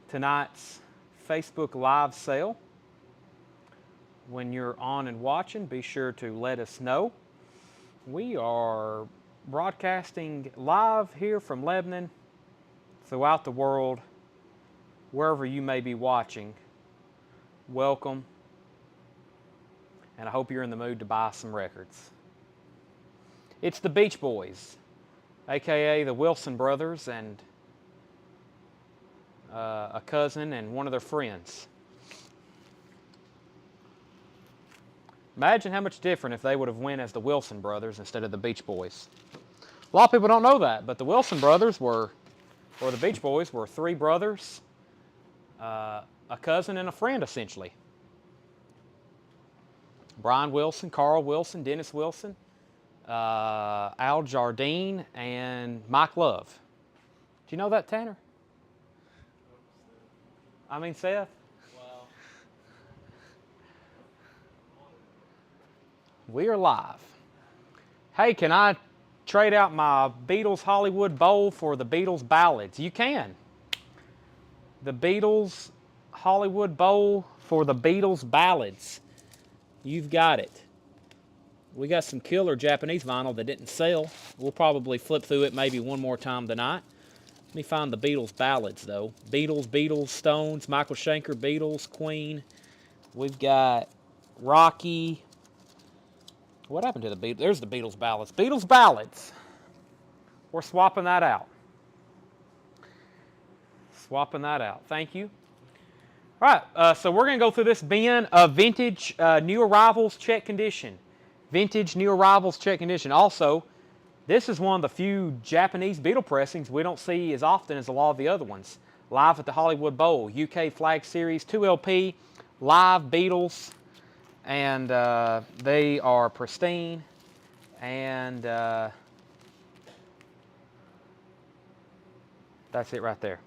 tonight's Facebook Live sale. When you're on and watching, be sure to let us know. We are broadcasting live here from Lebanon throughout the world, wherever you may be watching. Welcome, and I hope you're in the mood to buy some records. It's the Beach Boys, aka the Wilson Brothers, and a cousin and one of their friends. Imagine how much different if they would have went as the Wilson Brothers instead of the Beach Boys. A lot of people don't know that, but the Wilson Brothers were, or the Beach Boys were, three brothers, a cousin and a friend, essentially. Brian Wilson, Carl Wilson, Dennis Wilson, Al Jardine, and Mike Love. Do you know that, Tanner? I mean, Seth? Wow. We are live. Hey, can I trade out my Beatles Hollywood Bowl for the Beatles Ballads? You can. The Beatles Hollywood Bowl for the Beatles Ballads. You've got it. We got some killer Japanese vinyl that didn't sell. We'll probably flip through it maybe one more time tonight. Let me find the Beatles Ballads, though. Beatles, Stones, Michael Schenker, Beatles, Queen. We've got Rocky. What happened to the Beatles? There's the Beatles Ballads. Beatles Ballads. We're swapping that out. Swapping that out. Thank you. All right, so we're going to go through this bin of vintage new arrivals check condition. Vintage new arrivals check condition. Also, this is one of the few Japanese Beatle pressings we don't see as often as a lot of the other ones. Live at the Hollywood Bowl, UK Flag Series, 2LP, live Beatles, and they are pristine, and that's it right there.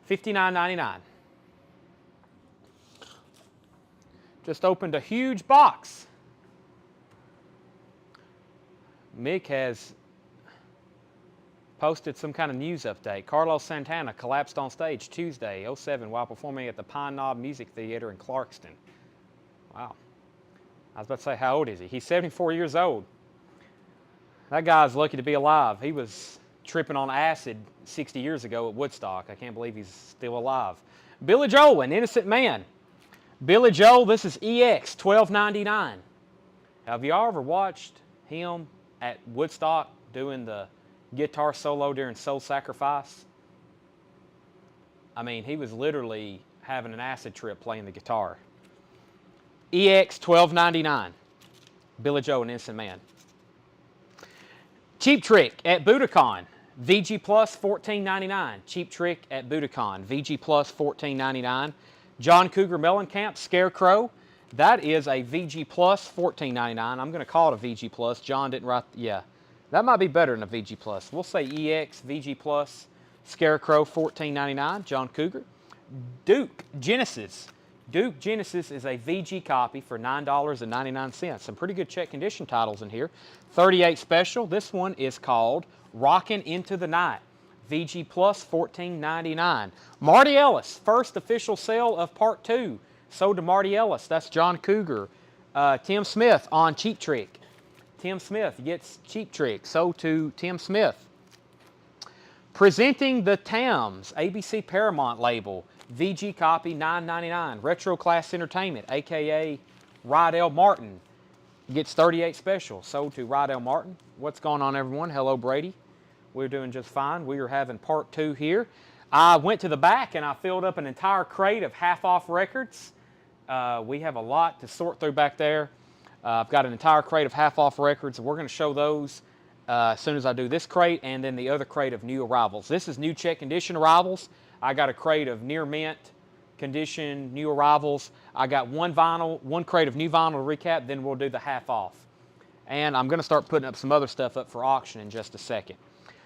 $59.99. Just opened a huge box. Mick has posted some kind of news update. Carlos Santana collapsed on stage Tuesday, 07, while performing at the Pine Knob Music Theater in Clarkston. Wow. I was about to say, how old is he? He's 74 years old. That guy's lucky to be alive. He was tripping on acid 60 years ago at Woodstock. I can't believe he's still alive. Billy Joel, An Innocent Man. Billy Joel, this is EX, $12.99. Have y'all ever watched him at Woodstock doing the guitar solo during Soul Sacrifice? I mean, he was literally having an acid trip playing the guitar. EX, $12.99. Billy Joel, An Innocent Man. Cheap Trick at Budokan. VG Plus, $14.99. Cheap Trick at Budokan. VG Plus, $14.99. John Cougar Mellencamp, Scarecrow. That is a VG Plus, $14.99. I'm going to call it a VG Plus. John didn't write, yeah. That might be better than a VG Plus. We'll say EX, VG Plus, Scarecrow, $14.99. John Cougar. Duke Genesis. Duke Genesis is a VG copy for $9.99. Some pretty good check condition titles in here. 38 special. This one is called Rockin' Into the Night. VG Plus, $14.99. Marty Ellis, first official sale of Part 2. Sold to Marty Ellis. That's John Cougar. Tim Smith on Cheap Trick. Tim Smith gets Cheap Trick. Sold to Tim Smith. Presenting the Thames, ABC Paramount label. VG copy, $9.99. Retro Class Entertainment, a.k.a. Rydell Martin, gets 38 special. Sold to Rydell Martin. What's going on, everyone? Hello, Brady. We're doing just fine. We are having Part 2 here. I went to the back and I filled up an entire crate of half-off records. We have a lot to sort through back there. I've got an entire crate of half-off records. We're going to show those as soon as I do this crate, and then the other crate of new arrivals. This is new check condition arrivals. I got a crate of near mint condition new arrivals. I got one crate of new vinyl to recap, then we'll do the half off. And I'm going to start putting up some other stuff up for auction in just a second.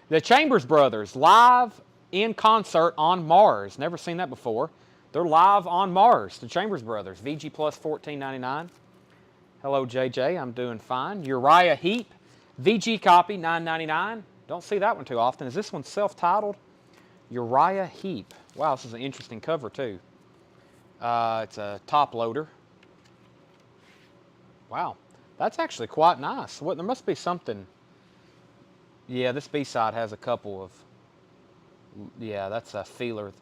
The Chambers Brothers, live in concert on Mars. Never seen that before. They're live on Mars, the Chambers Brothers. VG Plus, $14.99. Hello, JJ. I'm doing fine. Uriah Heep, VG copy, $9.99. Don't see that one too often. Is this one self-titled? Uriah Heep. Wow, this is an interesting cover too. It's a top loader. Wow, that's actually quite nice. What, there must be something. Yeah, this B-side has a couple of. Yeah, that's a feeler.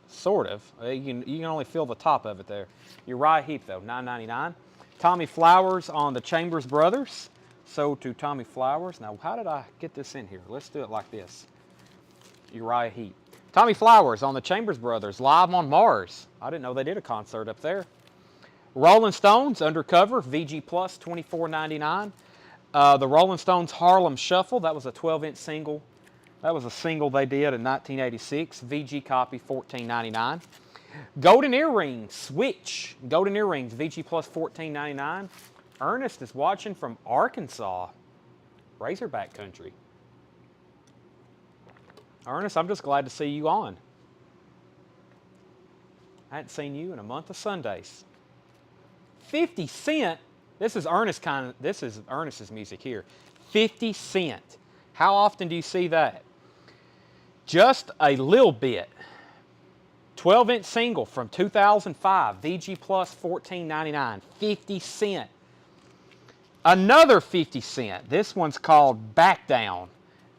Sort of. You can only feel the top of it there. Uriah Heep though, $9.99. Tommy Flowers on the Chambers Brothers. Sold to Tommy Flowers. Now, how did I get this in here? Let's do it like this. Uriah Heep. Tommy Flowers on the Chambers Brothers, Live on Mars. I didn't know they did a concert up there. Rolling Stones, Undercover, VG Plus, $24.99. The Rolling Stones Harlem Shuffle, that was a 12-inch single. That was a single they did in 1986. VG copy, $14.99. Golden Earrings, Switch. Golden Earrings, VG Plus, $14.99. Ernest is watching from Arkansas, Razorback country. Ernest, I'm just glad to see you on. I hadn't seen you in a month of Sundays. 50 Cent. This is Ernest's music here. 50 Cent. How often do you see that? Just a little bit. 12-inch single from 2005. VG Plus, $14.99. 50 Cent. Another 50 Cent. This one's called Back Down.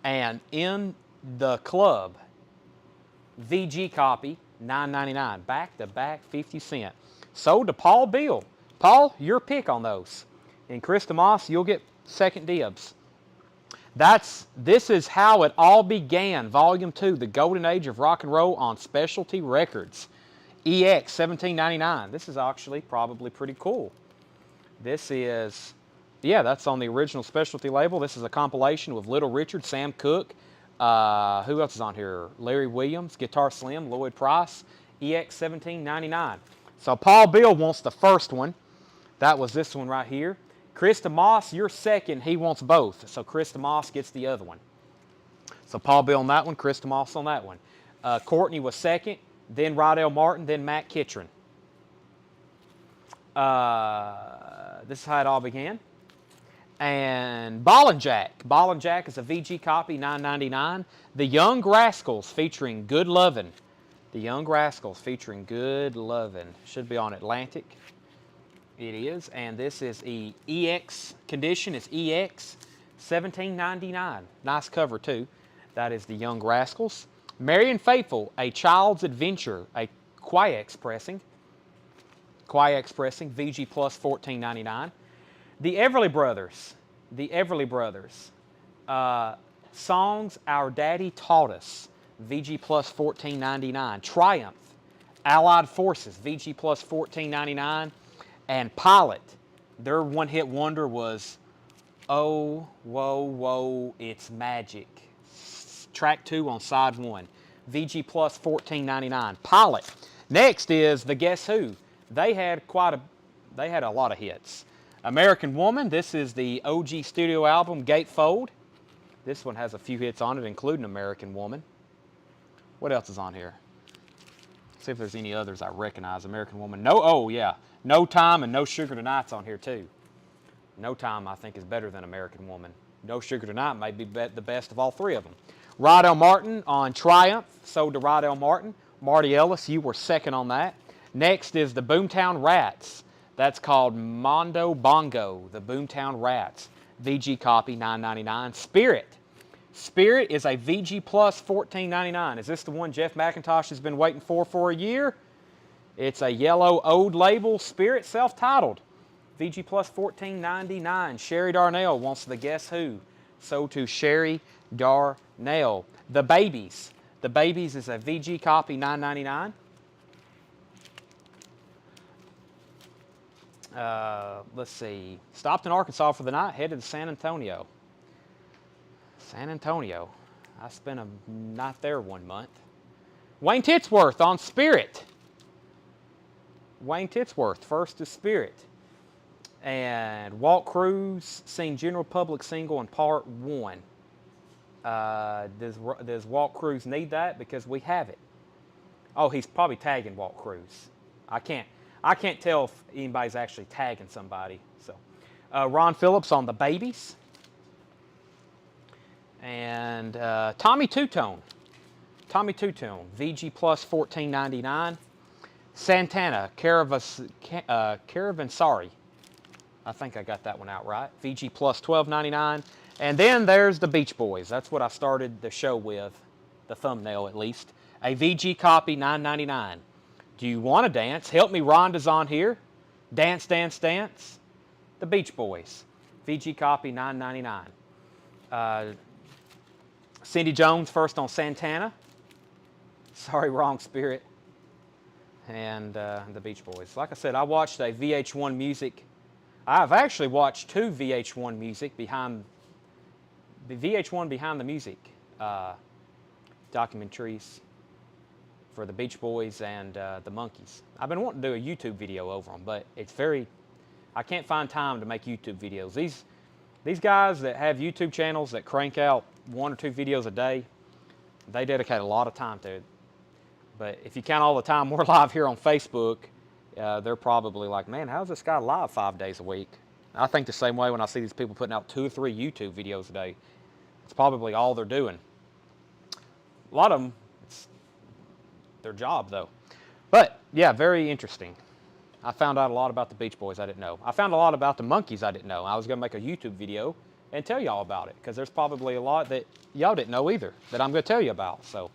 And In the Club. VG copy, $9.99. Back to back 50 Cent. Sold to Paul Beal. Paul, your pick on those. And Chris DeMoss, you'll get second dibs. This is how it all began. Volume 2, The Golden Age of Rock and Roll on Specialty Records. EX, $17.99. This is actually probably pretty cool. This is, yeah, that's on the original Specialty label. This is a compilation with Little Richard, Sam Cooke. Who else is on here? Larry Williams, Guitar Slim, Lloyd Price. EX, $17.99. So Paul Beal wants the first one. That was this one right here. Chris DeMoss, you're second. He wants both. So Chris DeMoss gets the other one. So Paul Beal on that one, Chris DeMoss on that one. Courtney was second, then Rydell Martin, then Matt Kitchen. This is how it all began. And Ball and Jack. Ball and Jack is a VG copy, $9.99. The Young Rascals featuring Good Lovin'. The Young Rascals featuring Good Lovin'. Should be on Atlantic. It is. And this is EX condition. It's EX, $17.99. Nice cover, too. That is the Young Rascals. Marian Faithful, A Child's Adventure. A Quiex pressing. Quiex pressing. VG Plus, $14.99. The Everly Brothers. The Everly Brothers. Songs Our Daddy Taught Us. VG Plus, $14.99. Triumph. Allied Forces. VG Plus, $14.99. And Pilot. Their one-hit wonder was Oh, Whoa, Whoa, It's Magic. Track 2 on side 1. VG Plus, $14.99. Pilot. Next is the Guess Who. They had a lot of hits. American Woman, this is the OG studio album, Gatefold. This one has a few hits on it, including American Woman. What else is on here? See if there's any others I recognize. American Woman. No, oh yeah. No Time and No Sugar Tonight's on here too. No Time, I think, is better than American Woman. No Sugar Tonight may be the best of all three of them. Rydell Martin on Triumph, sold to Rydell Martin. Marty Ellis, you were second on that. Next is the Boomtown Rats. That's called Mondo Bongo, the Boomtown Rats. VG copy, $9.99. Spirit. Spirit is a VG Plus, $14.99. Is this the one Jeff McIntosh has been waiting for a year? It's a yellow Ode label, Spirit, self-titled. VG Plus, $14.99. Sherry Darnell wants the Guess Who. Sold to Sherry Darnell. The Babies. The Babies is a VG copy, $9.99. Let's see. Stopped in Arkansas for the night, headed to San Antonio. San Antonio. I spent a night there 1 month. Wayne Titsworth on Spirit. Wayne Titsworth, first to Spirit. And Walt Cruz, sing General Public single in part 1. Does Walt Cruz need that? Because we have it. Oh, he's probably tagging Walt Cruz. I can't tell if anybody's actually tagging somebody. So, Ron Phillips on the Babies. And Tommy Two-Tone. Tommy Two Tune, VG Plus $14.99. Santana, Caravansari. I think I got that one out right. VG Plus $12.99. And then there's the Beach Boys. That's what I started the show with, the thumbnail at least. A VG copy, $9.99. Do you want to dance? Help Me Rhonda's on here. Dance, Dance, Dance. The Beach Boys. VG copy, $9.99. Cindy Jones first on Santana. Sorry, Wrong Spirit. And the Beach Boys. Like I said, I watched a VH1 Music. I've actually watched two VH1 Music Behind the Music documentaries for the Beach Boys and the Monkees. I've been wanting to do a YouTube video over them, but I can't find time to make YouTube videos. These guys that have YouTube channels that crank out 1 or 2 videos a day, they dedicate a lot of time to it. But if you count all the time we're live here on Facebook, they're probably like, man, how's this guy live 5 days a week? I think the same way when I see these people putting out 2 or 3 YouTube videos a day. It's probably all they're doing. A lot of them, it's their job though. But yeah, very interesting. I found out a lot about the Beach Boys I didn't know. I found a lot about the Monkees I didn't know. I was going to make a YouTube video and tell y'all about it, because there's probably a lot that y'all didn't know either that I'm going to tell you about. So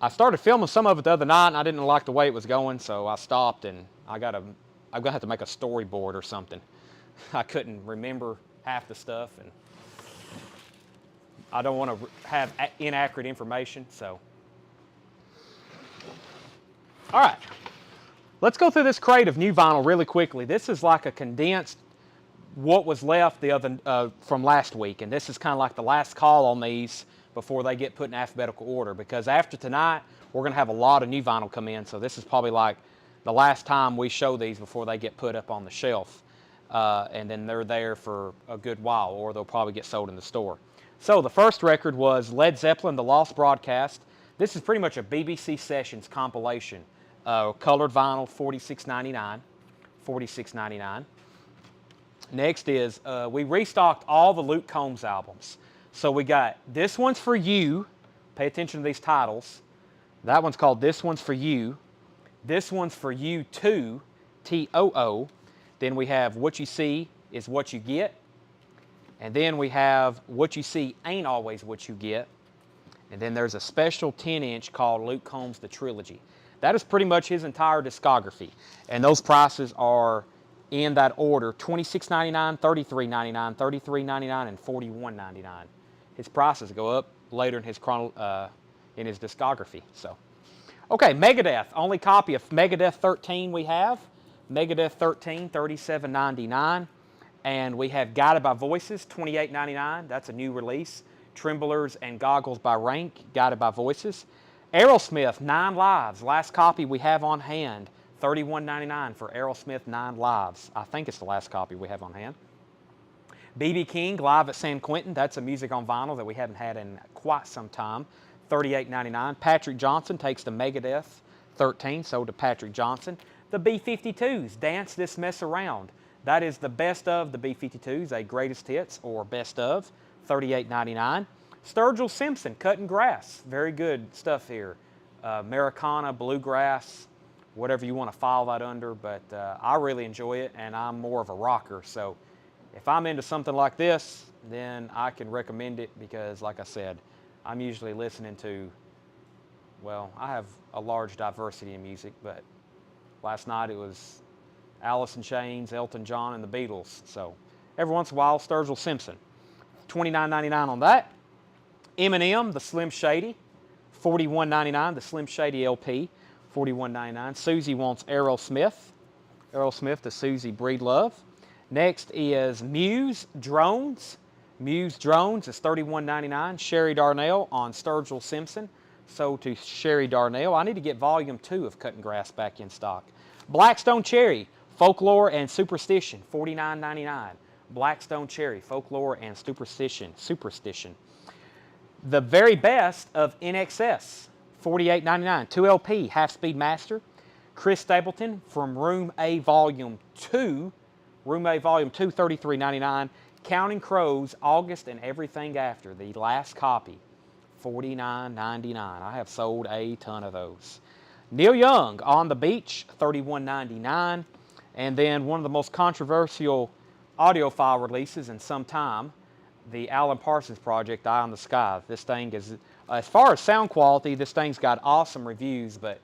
I started filming some of it the other night, and I didn't like the way it was going, so I stopped, and I'm going to have to make a storyboard or something. I couldn't remember half the stuff, and I don't want to have inaccurate information, so. All right. Let's go through this crate of new vinyl really quickly. This is like a condensed what was left from last week, and this is kind of like the last call on these before they get put in alphabetical order, because after tonight we're going to have a lot of new vinyl come in, so this is probably like the last time we show these before they get put up on the shelf, and then they're there for a good while, or they'll probably get sold in the store. So the first record was Led Zeppelin, The Lost Broadcast. This is pretty much a BBC Sessions compilation. Colored vinyl, $46.99. $46.99. Next is, we restocked all the Luke Combs albums. So we got This One's For You. Pay attention to these titles. That one's called This One's For You. This One's For You Too, T-O-O. Then we have What You See Is What You Get. And then we have What You See Ain't Always What You Get. And then there's a special 10-inch called Luke Combs The Trilogy. That is pretty much his entire discography. And those prices are in that order: $26.99, $33.99, $33.99, and $41.99. His prices go up later in his discography. So, okay, Megadeth. Only copy of Megadeth 13 we have. Megadeth 13, $37.99. And we have Guided by Voices, $28.99. That's a new release. Tremblers and Goggles by Rank, Guided by Voices. Aerosmith, 9 Lives. Last copy we have on hand. $31.99 for Aerosmith 9 Lives. I think it's the last copy we have on hand. B.B. King, Live at San Quentin. That's a music on vinyl that we haven't had in quite some time. $38.99. Patrick Johnson takes the Megadeth 13, sold to Patrick Johnson. The B-52s, Dance This Mess Around. That is the best of the B-52s, a greatest hits or best of, $38.99. Sturgill Simpson, Cutting Grass. Very good stuff here. Americana, bluegrass, whatever you want to file that under, but I really enjoy it, and I'm more of a rocker, so if I'm into something like this, then I can recommend it, because like I said, I'm usually listening to, well, I have a large diversity in music, but last night it was Alice in Chains, Elton John, and the Beatles, so every once in a while, Sturgill Simpson. $29.99 on that. Eminem, The Slim Shady, $41.99, the Slim Shady LP, $41.99. Susie wants Aerosmith. Aerosmith to Susie Breedlove. Next is Muse Drones. Muse Drones is $31.99. Sherry Darnell on Sturgill Simpson, sold to Sherry Darnell. I need to get volume 2 of Cutting Grass back in stock. Blackstone Cherry, Folklore and Superstition, $49.99. Blackstone Cherry, Folklore and Superstition. The Very Best of NXS, $48.99. 2LP, Half Speed Master. Chris Stapleton from Room A Volume 2. Room A Volume 2, $33.99. Counting Crows, August and Everything After, the last copy, $49.99. I have sold a ton of those. Neil Young, On the Beach, $31.99. And then one of the most controversial audiophile releases in some time, the Alan Parsons project, Eye on the Sky. This thing is, as far as sound quality, this thing's got awesome reviews, but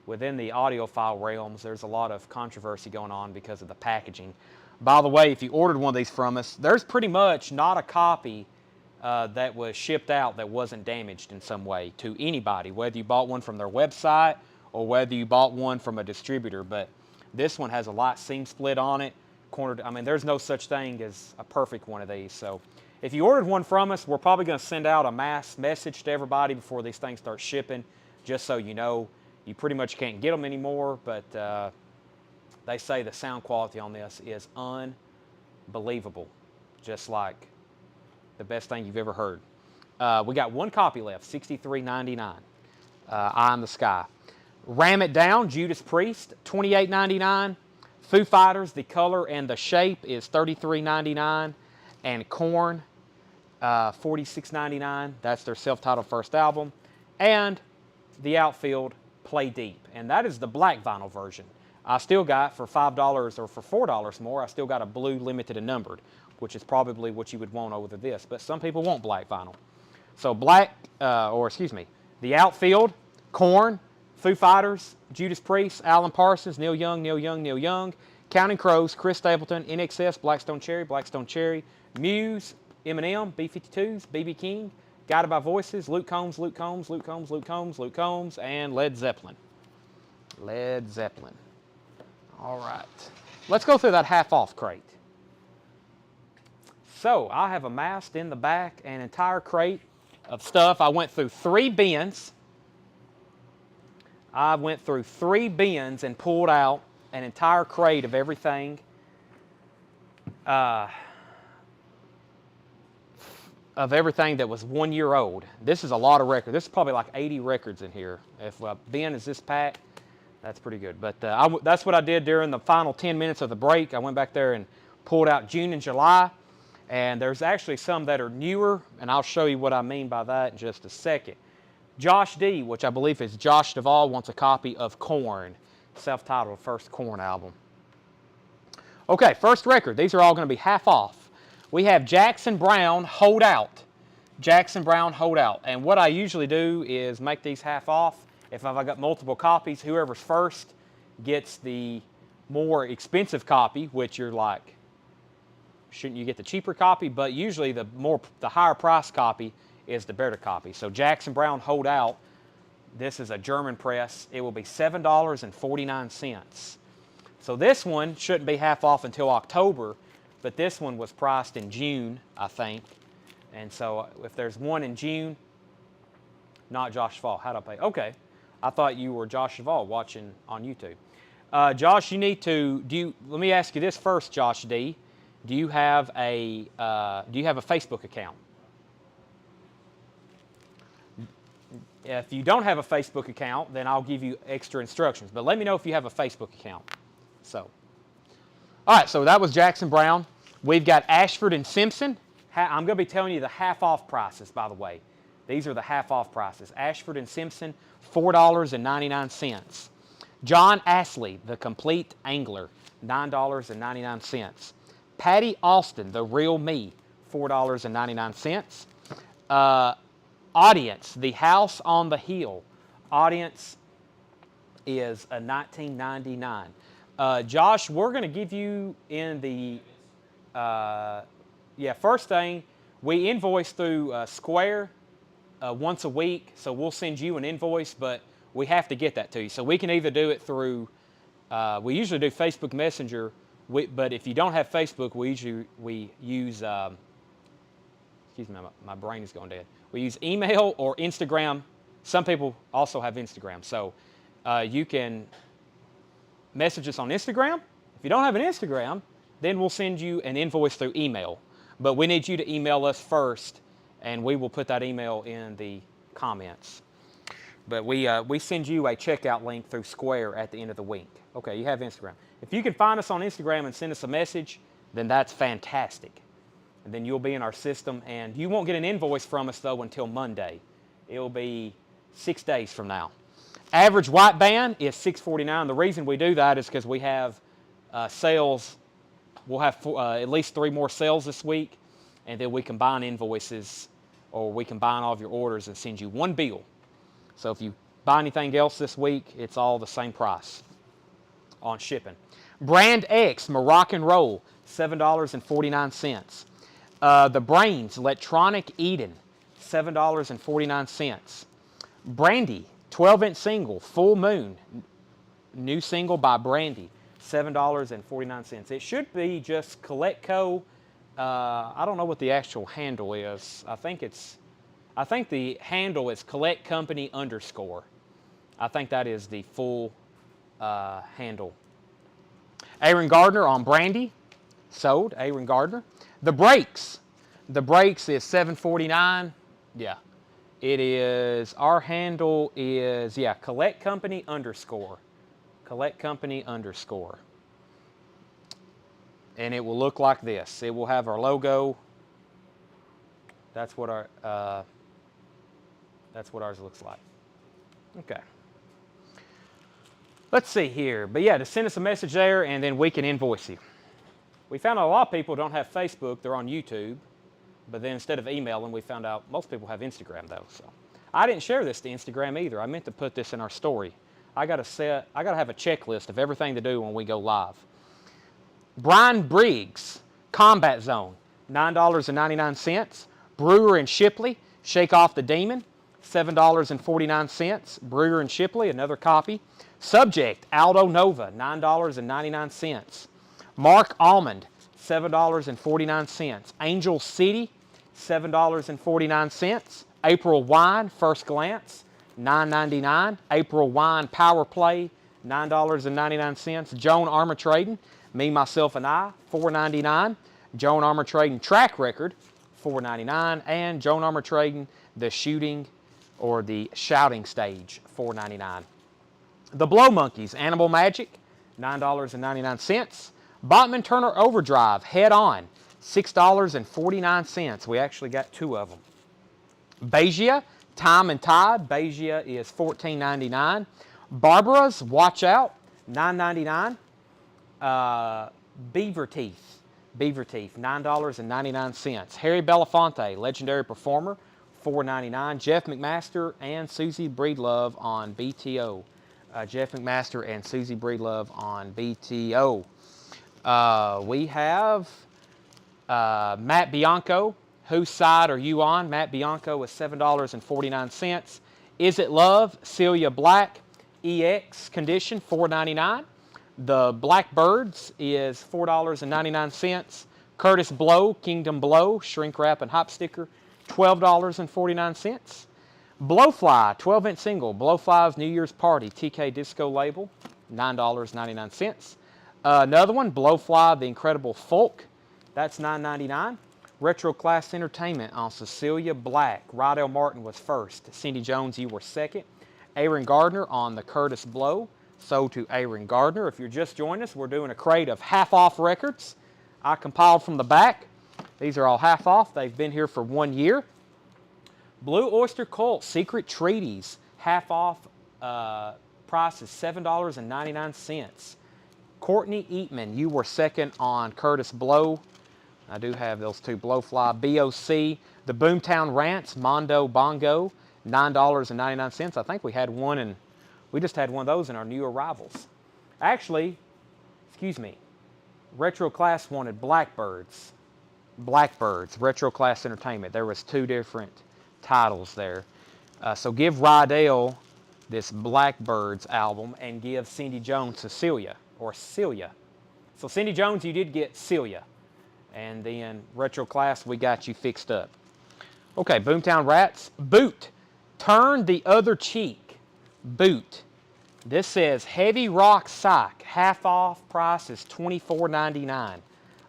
within the audiophile realms, there's a lot of controversy going on because of the packaging. By the way, if you ordered one of these from us, there's pretty much not a copy that was shipped out that wasn't damaged in some way to anybody, whether you bought one from their website or whether you bought one from a distributor. But this one has a light seam split on it. I mean, there's no such thing as a perfect one of these. So if you ordered one from us, we're probably going to send out a mass message to everybody before these things start shipping, just so you know. You pretty much can't get them anymore, but they say the sound quality on this is unbelievable, just like the best thing you've ever heard. We got one copy left, $63.99, Eye in the Sky. Ram It Down, Judas Priest, $28.99. Foo Fighters, The Color and the Shape is $33.99. And Korn, $46.99. That's their self-titled first album. And The Outfield, Play Deep. And that is the black vinyl version. I still got, for $5 or for $4 more, I still got a blue limited and numbered, which is probably what you would want over this. But some people want black vinyl. So The Outfield, Korn, Foo Fighters, Judas Priest, Alan Parsons, Neil Young, Counting Crows, Chris Stapleton, NXS, Blackstone Cherry, Muse, Eminem, B-52s, B.B. King, Guided by Voices, Luke Combs, and Led Zeppelin. All right. Let's go through that half-off crate. So I have amassed in the back an entire crate of stuff. I went through 3 bins. And pulled out an entire crate of everything. That was 1 year old. This is a lot of records. This is probably like 80 records in here. If a bin is this packed, that's pretty good. But that's what I did during the final 10 minutes of the break. I went back there and pulled out June and July. And there's actually some that are newer, and I'll show you what I mean by that in just a second. Josh D, which I believe is Josh Duvall, wants a copy of Korn, self-titled first Korn album. Okay, first record. These are all going to be half off. We have Jackson Browne, Hold Out. And what I usually do is make these half off. If I've got multiple copies, whoever's first gets the more expensive copy, which you're like, shouldn't you get the cheaper copy? But usually the higher price copy is the better copy. So Jackson Browne, Hold Out. This is a German press. It will be $7.49. So this one shouldn't be half off until October, but this one was priced in June, I think. And so if there's one in June, not Josh Duvall. How'd I pay? Okay. I thought you were Josh Duvall watching on YouTube. Josh, you need to, let me ask you this first, Josh D. Do you have a Facebook account? If you don't have a Facebook account, then I'll give you extra instructions. But let me know if you have a Facebook account. So, all right, so that was Jackson Browne. We've got Ashford and Simpson. I'm going to be telling you the half-off prices, by the way. These are the half-off prices. Ashford and Simpson, $4.99. John Astley, The Complete Angler, $9.99. Patty Austin, The Real Me, $4.99. Audience, The House on the Hill. Audience is a $19.99. Josh, we're going to give you in the, first thing, we invoice through Square once a week, so we'll send you an invoice, but we have to get that to you. So we can either do it through, we usually do Facebook Messenger, but if you don't have Facebook, we use, excuse me, my brain is going dead. We use email or Instagram. Some people also have Instagram. So you can message us on Instagram. If you don't have an Instagram, then we'll send you an invoice through email. But we need you to email us first, and we will put that email in the comments. But we send you a checkout link through Square at the end of the week. Okay, you have Instagram. If you can find us on Instagram and send us a message, then that's fantastic. And then you'll be in our system, and you won't get an invoice from us, though, until Monday. It'll be 6 days from now. Average white band is $6.49. The reason we do that is because we have sales. We'll have at least 3 more sales this week, and then we combine invoices, or we combine all of your orders and send you one bill. So if you buy anything else this week, it's all the same price on shipping. Brand X Moroccan Roll, $7.49. The Brains Electronic Eden, $7.49. Brandy 12-inch single, Full Moon, new single by Brandy, $7.49. It should be just Coletco. I don't know what the actual handle is. I think the handle is Collect Company _. I think that is the full handle. Aaron Gardner on Brandy, sold. Aaron Gardner. The Brakes is $7.49. Yeah. It is, our handle is, yeah, Collect Company _. Collect Company _. And it will look like this. It will have our logo. That's what ours looks like. Okay. Let's see here. But yeah, just send us a message there, and then we can invoice you. We found out a lot of people don't have Facebook. They're on YouTube. But then instead of emailing, we found out most people have Instagram, though. So I didn't share this to Instagram either. I meant to put this in our story. I got to have a checklist of everything to do when we go live. Brian Briggs, Combat Zone, $9.99. Brewer and Shipley, Shake Off the Demon, $7.49. Brewer and Shipley, another copy. Subject, Aldo Nova, $9.99. Mark Almond, $7.49. Angel City, $7.49. April Wine, First Glance, $9.99. April Wine Power Play, $9.99. Joan Armour Trading, Me, Myself, and I, $4.99. Joan Armour Trading Track Record, $4.99. And Joan Armour Trading The Shooting or the Shouting Stage, $4.99. The Blow Monkeys Animal Magic, $9.99. Botman Turner Overdrive Head On, $6.49. We actually got 2 of them. Beijia Time and Tide. Beijia is $14.99. Barbara's Watch Out, $9.99. Beaver Teeth, $9.99. Harry Belafonte, Legendary Performer, $4.99. Jeff McMaster and Susie Breedlove on BTO. Jeff McMaster and Susie Breedlove on BTO. We have Matt Bianco. Whose side are you on? Matt Bianco is $7.49. Is It Love? Celia Black. EX Condition, $4.99. The Blackbirds is $4.99. Curtis Blow, Kingdom Blow, Shrink Wrap and Hop Sticker, $12.49. Blowfly, 12-inch single, Blowfly's New Year's Party, TK Disco label, $9.99. Another one, Blowfly, The Incredible Folk, that's $9.99. Retro Class Entertainment on Cecilia Black. Rydell Martin was first. Cindy Jones, you were second. Aaron Gardner on the Curtis Blow, sold to Aaron Gardner. If you're just joining us, we're doing a crate of half-off records. I compiled from the back. These are all half off. They've been here for 1 year. Blue Oyster Cult Secret Treaties, half off price is $7.99. Courtney Eatman, you were second on Curtis Blow. I do have those 2, Blowfly, BOC. The Boomtown Rats, Mondo Bongo, $9.99. I think we had one, and we just had one of those in our new arrivals. Actually, excuse me, Retro Class wanted Blackbirds. Blackbirds, Retro Class Entertainment. There was 2 different titles there. So give Rydell this Blackbirds album and give Cindy Jones Cecilia, or Celia. So Cindy Jones, you did get Celia. And then Retro Class, we got you fixed up. Okay, Boomtown Rats. Boot, Turn the Other Cheek. Boot. This says Heavy Rock Psych. Half off price is $24.99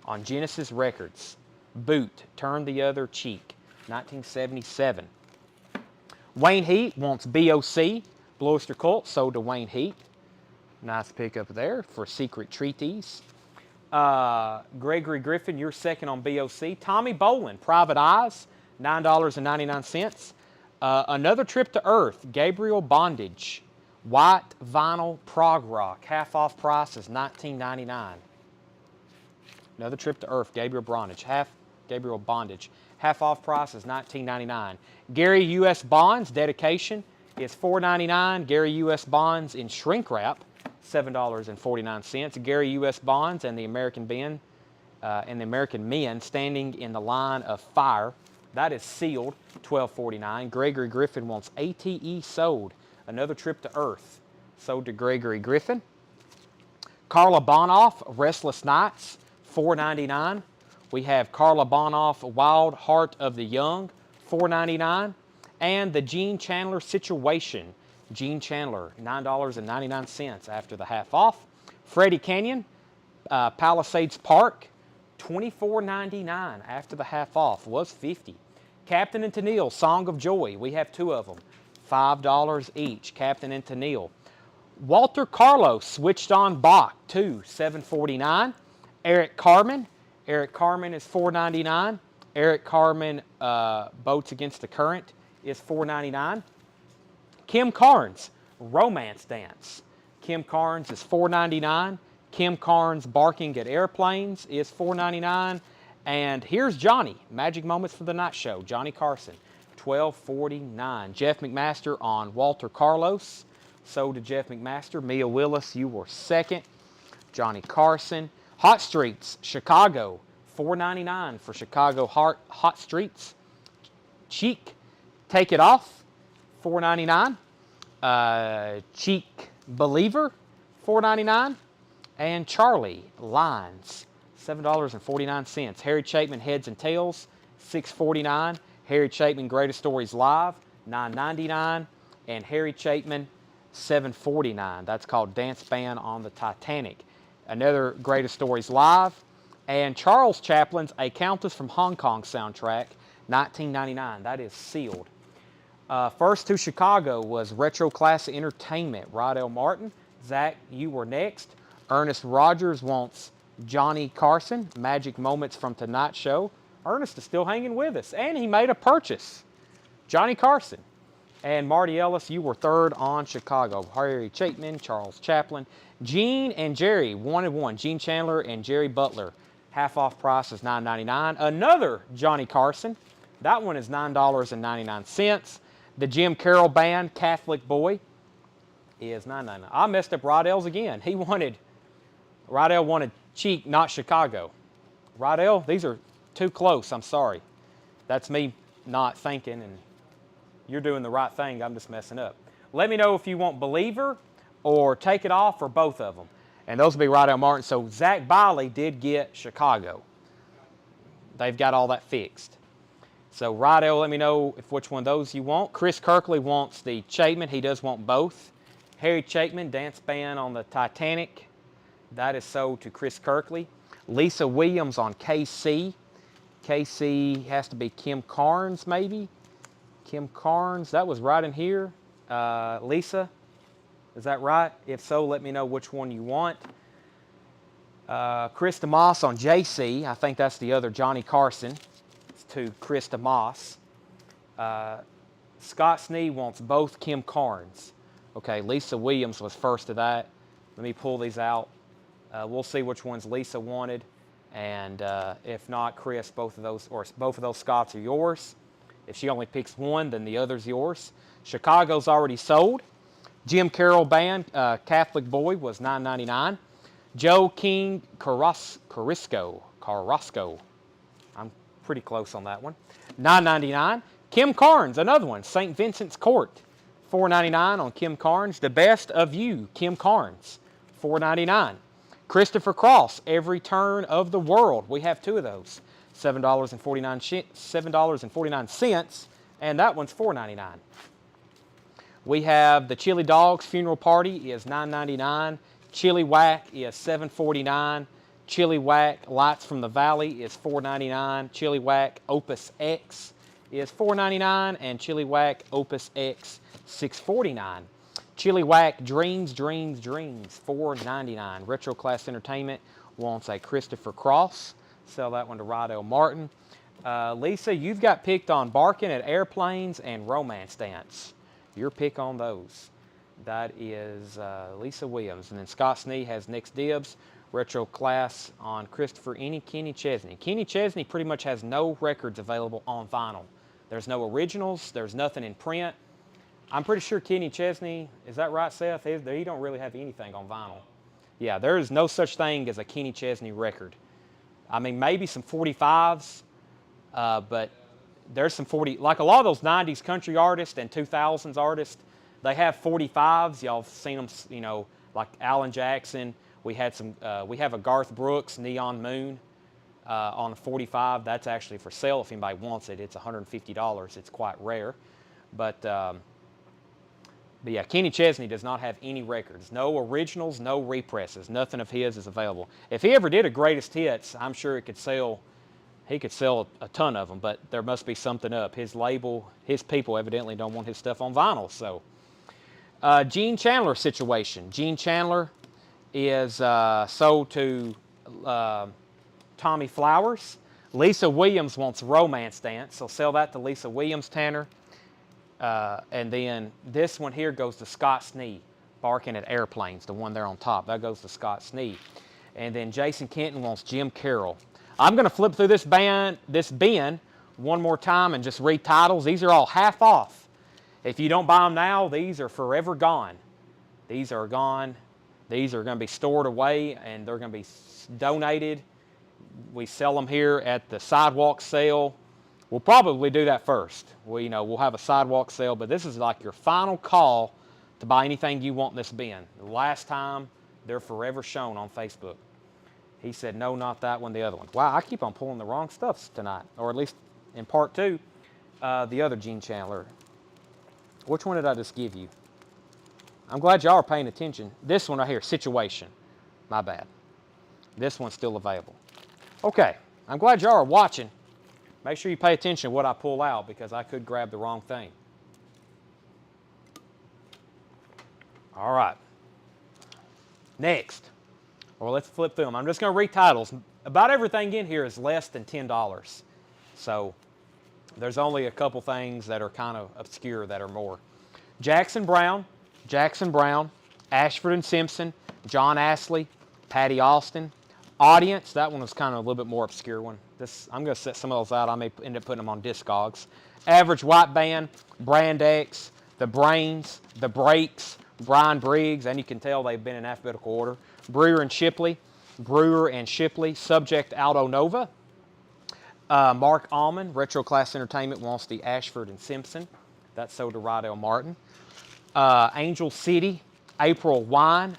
on Genesis Records. Boot, Turn the Other Cheek. 1977. Wayne Heat wants BOC. Blue Oyster Cult, sold to Wayne Heat. Nice pickup there for Secret Treaties. Gregory Griffin, you're second on BOC. Tommy Bolin, Private Eyes, $9.99. Another Trip to Earth, Gabriel Bondage. White vinyl prog rock. Half off price is $19.99. Another Trip to Earth, Gabriel Bondage. Half off price is $19.99. Gary U.S. Bonds, Dedication, is $4.99. Gary U.S. Bonds in shrink wrap, $7.49. Gary U.S. Bonds and the American Men Standing in the Line of Fire. That is sealed, $12.49. Gregory Griffin wants ATE sold. Another Trip to Earth, sold to Gregory Griffin. Carla Bonoff, Restless Nights, $4.99. We have Carla Bonoff, Wild Heart of the Young, $4.99. And the Gene Chandler Situation. Gene Chandler, $9.99 after the half off. Freddie Canyon, Palisades Park, $24.99 after the half off. Was $50. Captain and Tennille, Song of Joy. We have two of them. $5 each. Captain and Tennille. Walter Carlos, Switched on Bach, $7.49. Eric Carmen. Eric Carmen is $4.99. Eric Carmen, Boats Against the Current, is $4.99. Kim Carnes, Romance Dance. Kim Carnes is $4.99. Kim Carnes, Barking at Airplanes, is $4.99. And here's Johnny, Magic Moments for the Night Show, Johnny Carson, $12.49. Jeff McMaster on Walter Carlos, sold to Jeff McMaster. Mia Willis, you were second. Johnny Carson. Hot Streets, Chicago, $4.99 for Chicago Hot Streets. Cheek, Take It Off, $4.99. Cheek Believer, $4.99. And Charlie, Lines, $7.49. Harry Chapman, Heads and Tails, $6.49. Harry Chapman, Greatest Stories Live, $9.99. And Harry Chapman, $7.49. That's called Dance Band on the Titanic. Another Greatest Stories Live. And Charles Chaplin's A Countess from Hong Kong soundtrack, $19.99. That is sealed. First to Chicago was Retro Classic Entertainment, Rydell Martin. Zach, you were next. Ernest Rogers wants Johnny Carson, Magic Moments from Tonight Show. Ernest is still hanging with us, and he made a purchase. Johnny Carson. And Marty Ellis, you were third on Chicago. Harry Chapman, Charles Chaplin. Gene and Jerry, 1 and 1. Gene Chandler and Jerry Butler. Half off price is $9.99. Another Johnny Carson. That one is $9.99. The Jim Carroll Band, Catholic Boy, is $9.99. I messed up Rydell's again. Rydell wanted Cheek, not Chicago. Rydell, these are too close. I'm sorry. That's me not thinking, and you're doing the right thing. I'm just messing up. Let me know if you want Believer or Take It Off or both of them. And those will be Rydell Martin. So Zach Biley did get Chicago. They've got all that fixed. So Rydell, let me know which one of those you want. Chris Kirkley wants the Chapman. He does want both. Harry Chapman, Dance Band on the Titanic. That is sold to Chris Kirkley. Lisa Williams on KC. KC has to be Kim Carnes, maybe. Kim Carnes, that was right in here. Lisa, is that right? If so, let me know which one you want. Chris DeMoss on JC. I think that's the other Johnny Carson. It's to Chris DeMoss. Scott Snee wants both Kim Carnes. Okay, Lisa Williams was first to that. Let me pull these out. We'll see which ones Lisa wanted. And if not, Chris, both of those Scotts are yours. If she only picks one, then the other's yours. Chicago's already sold. Jim Carroll Band, Catholic Boy, was $9.99. Joe King Carrasco. I'm pretty close on that one. $9.99. Kim Carnes, another one. St. Vincent's Court, $4.99 on Kim Carnes. The Best of You, Kim Carnes, $4.99. Christopher Cross, Every Turn of the World. We have two of those. $7.49, and that one's $4.99. We have the Chili Dogs Funeral Party is $9.99. Chili Whack is $7.49. Chili Whack Lights from the Valley is $4.99. Chili Whack Opus X is $4.99, and Chili Whack Opus X $6.49. Chili Whack Dreams, $4.99. Retro Class Entertainment wants a Christopher Cross. Sell that one to Rydell Martin. Lisa, you've got picked on Barking at Airplanes and Romance Dance. Your pick on those. That is Lisa Williams. And then Scott Snee has Nick's Dibs. Retro Class on Christopher Kenny Chesney. Kenny Chesney pretty much has no records available on vinyl. There's no originals. There's nothing in print. I'm pretty sure Kenny Chesney, is that right, Seth? He don't really have anything on vinyl. Yeah, there is no such thing as a Kenny Chesney record. I mean, maybe some 45s, but there's some 40, like a lot of those 90s country artists and 2000s artists, they have 45s. Y'all have seen them, you know, like Alan Jackson. We have a Garth Brooks Neon Moon on a 45. That's actually for sale if anybody wants it. It's $150. It's quite rare. But yeah, Kenny Chesney does not have any records. No originals, no represses. Nothing of his is available. If he ever did a greatest hits, I'm sure he could sell a ton of them, but there must be something up. His label, his people evidently don't want his stuff on vinyl. So, Gene Chandler situation. Gene Chandler is sold to Tommy Flowers. Lisa Williams wants Romance Dance, so sell that to Lisa Williams, Tanner. And then this one here goes to Scott Snee, Barking at Airplanes, the one there on top. That goes to Scott Snee. And then Jason Kenton wants Jim Carroll. I'm going to flip through this bin one more time and just read titles. These are all half off. If you don't buy them now, these are forever gone. These are gone. These are going to be stored away, and they're going to be donated. We sell them here at the sidewalk sale. We'll probably do that first. We'll have a sidewalk sale, but this is like your final call to buy anything you want in this bin. The last time, they're forever shown on Facebook. He said, no, not that one, the other one. Wow, I keep on pulling the wrong stuff tonight, or at least in part two, the other Gene Chandler. Which one did I just give you? I'm glad y'all are paying attention. This one right here, Situation. My bad. This one's still available. Okay, I'm glad y'all are watching. Make sure you pay attention to what I pull out because I could grab the wrong thing. All right. Next. Well, let's flip through them. I'm just going to read titles. About everything in here is less than $10. So there's only a couple things that are kind of obscure that are more. Jackson Brown, Ashford and Simpson, John Astley, Patty Austin. Audience, that one was kind of a little bit more obscure one. I'm going to set some of those out. I may end up putting them on Discogs. Average White Band, Brand X, The Brains, The Breaks, Brian Briggs, and you can tell they've been in alphabetical order. Brewer and Shipley, Subject Aldo Nova. Mark Allman, Retro Class Entertainment wants the Ashford and Simpson. That's sold to Rydell Martin. Angel City, April Wine,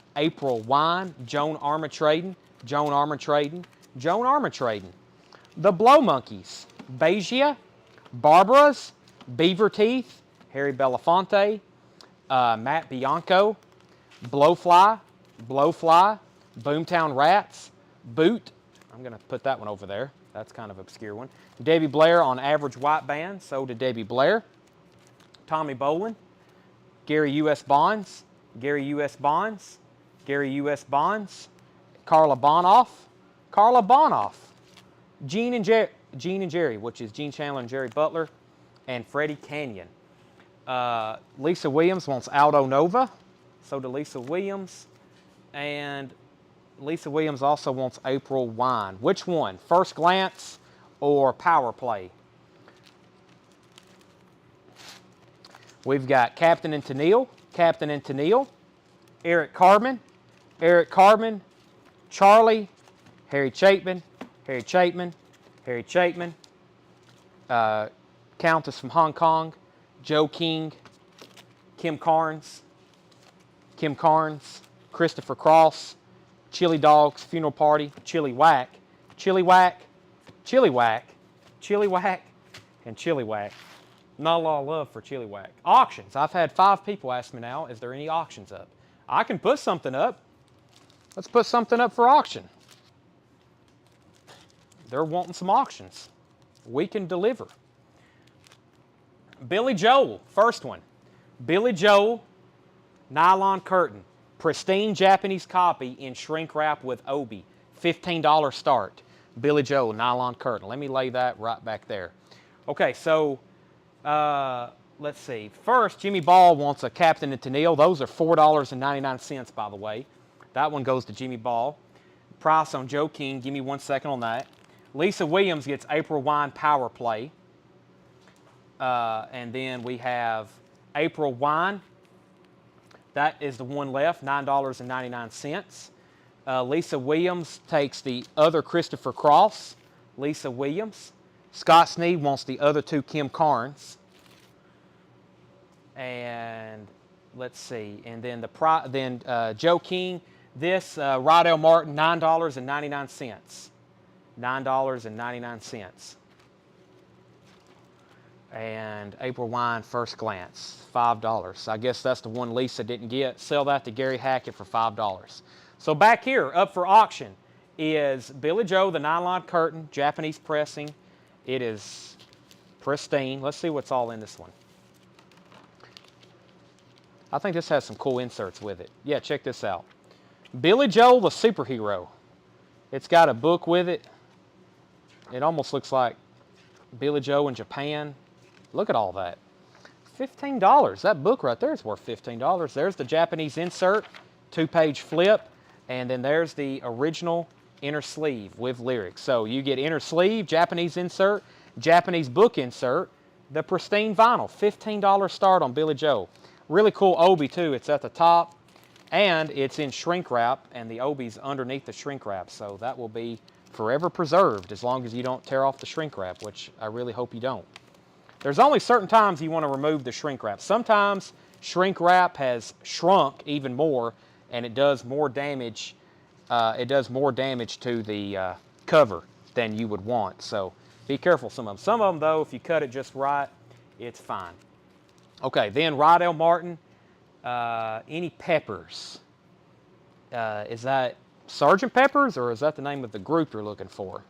Joan Armatrading. The Blow Monkeys, Beijia, Barbara's, Beaver Teeth, Harry Belafonte, Matt Bianco, Blowfly, Boomtown Rats, Boot. I'm going to put that one over there. That's kind of an obscure one. Debbie Blair on Average White Band, sold to Debbie Blair. Tommy Bolin, Gary U.S. Bonds, Carla Bonoff, Gene and Jerry, which is Gene Chandler and Jerry Butler, and Freddie Canyon. Lisa Williams wants Aldo Nova, so to Lisa Williams, and Lisa Williams also wants April Wine. Which one? First Glance or Power Play? We've got Captain and Tennille, Eric Carmen, Charlie, Harry Chapman, Countess from Hong Kong, Joe King, Kim Carnes, Christopher Cross, Chili Dogs, Funeral Party, Chili Whack, and Chili Whack. Not a lot of love for Chili Whack. Auctions. I've had 5 people ask me now, is there any auctions up? I can put something up. Let's put something up for auction. They're wanting some auctions. We can deliver. Billy Joel, first one. Billy Joel, nylon curtain. Pristine Japanese copy in shrink wrap with obi. $15 start. Billy Joel, nylon curtain. Let me lay that right back there. Okay, so let's see. First, Jimmy Ball wants a Captain and Tennille. Those are $4.99, by the way. That one goes to Jimmy Ball. Price on Joe King. Give me 1 second on that. Lisa Williams gets April Wine Power Play. And then we have April Wine. That is the one left, $9.99. Lisa Williams takes the other Christopher Cross. Lisa Williams. Scott Sneed wants the other two Kim Carnes. And let's see. And then Joe King. This Rydell Martin, $9.99. $9.99. And April Wine First Glance, $5. I guess that's the one Lisa didn't get. Sell that to Gary Hackett for $5. So back here, up for auction, is Billy Joe, the nylon curtain, Japanese pressing. It is pristine. Let's see what's all in this one. I think this has some cool inserts with it. Yeah, check this out. Billy Joel, the superhero. It's got a book with it. It almost looks like Billy Joe in Japan. Look at all that. $15. That book right there is worth $15. There's the Japanese insert, 2-page flip, and then there's the original inner sleeve with lyrics. So you get inner sleeve, Japanese insert, Japanese book insert, the pristine vinyl. $15 start on Billy Joe. Really cool obi too. It's at the top, and it's in shrink wrap, and the obi's underneath the shrink wrap. So that will be forever preserved as long as you don't tear off the shrink wrap, which I really hope you don't. There's only certain times you want to remove the shrink wrap. Sometimes shrink wrap has shrunk even more, and it does more damage. It does more damage to the cover than you would want. So be careful. Some of them. Some of them, though, if you cut it just right, it's fine. Okay, then Rydell Martin. Any Peppers? Is that Sgt. Pepper's, or is that the name of the group you're looking for?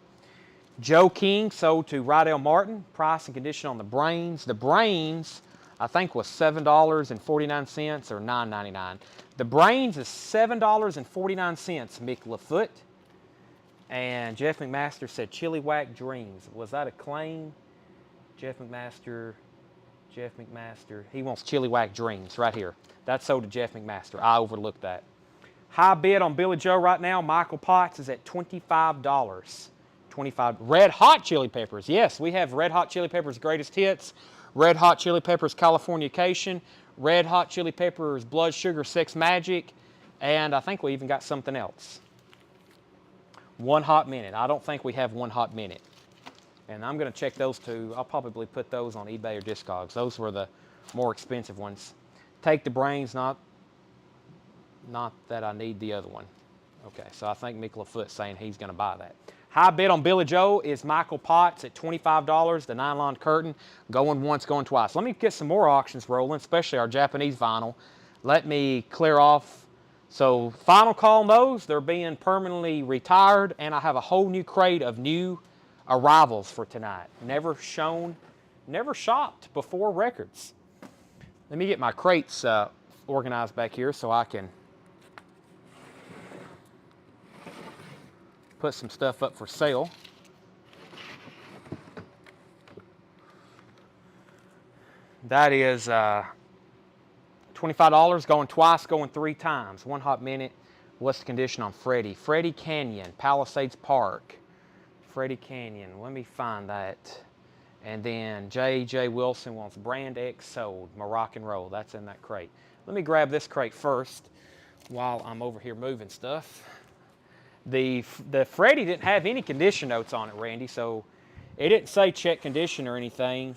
Joe King sold to Rydell Martin. Price and condition on the Brains. The Brains, I think, was $7.49 or $9.99. The Brains is $7.49, Mick LaFoot. And Jeff McMaster said Chili Whack Dreams. Was that a claim? Jeff McMaster. He wants Chili Whack Dreams right here. That's sold to Jeff McMaster. I overlooked that. High bid on Billy Joe right now. Michael Potts is at $25. Red Hot Chili Peppers. Yes, we have Red Hot Chili Peppers Greatest Hits, Red Hot Chili Peppers Californication, Red Hot Chili Peppers Blood Sugar Sex Magic, and I think we even got something else. One Hot Minute. I don't think we have One Hot Minute. And I'm going to check those two. I'll probably put those on eBay or Discogs. Those were the more expensive ones. Take the Brains, not that I need the other one. Okay, so I think Mick LaFoot's saying he's going to buy that. High bid on Billy Joe is Michael Potts at $25, the nylon curtain, going once, going twice. Let me get some more auctions rolling, especially our Japanese vinyl. Let me clear off. So final call on those. They're being permanently retired, and I have a whole new crate of new arrivals for tonight. Never shown, never shopped before records. Let me get my crates organized back here so I can put some stuff up for sale. That is $25, going twice, going 3 times. One Hot Minute. What's the condition on Freddie? Freddie Canyon, Palisades Park. Freddie Canyon, let me find that. And then J.J. Wilson wants Brand X sold, Moroccan Roll. That's in that crate. Let me grab this crate first while I'm over here moving stuff. The Freddie didn't have any condition notes on it, Randy, so it didn't say check condition or anything.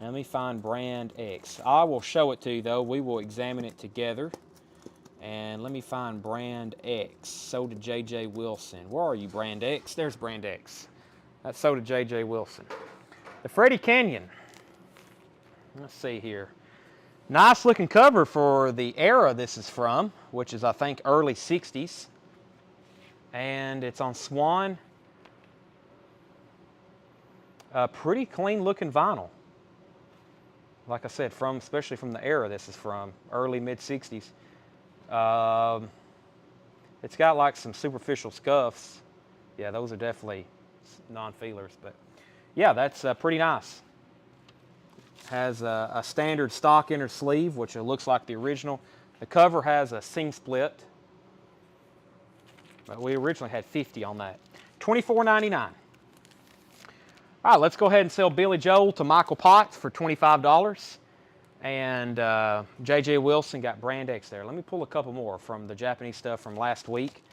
Let me find Brand X. I will show it to you, though. We will examine it together. And let me find Brand X. Sold to J.J. Wilson. Where are you, Brand X? There's Brand X. That's sold to J.J. Wilson. The Freddie Canyon. Let's see here. Nice looking cover for the era this is from, which is, I think, early 60s. And it's on Swan. Pretty clean looking vinyl. Like I said, especially from the era this is from, early mid-60s. It's got like some superficial scuffs, Yeah, those are definitely non-feelers, but yeah, that's pretty nice. Has a standard stock inner sleeve, which looks like the original. The cover has a seam split, but we originally had 50 on that. $24.99. All right, let's go ahead and sell Billy Joel to Michael Potts for $25. And J.J. Wilson got Brand X there. Let me pull a couple more from the Japanese stuff from last week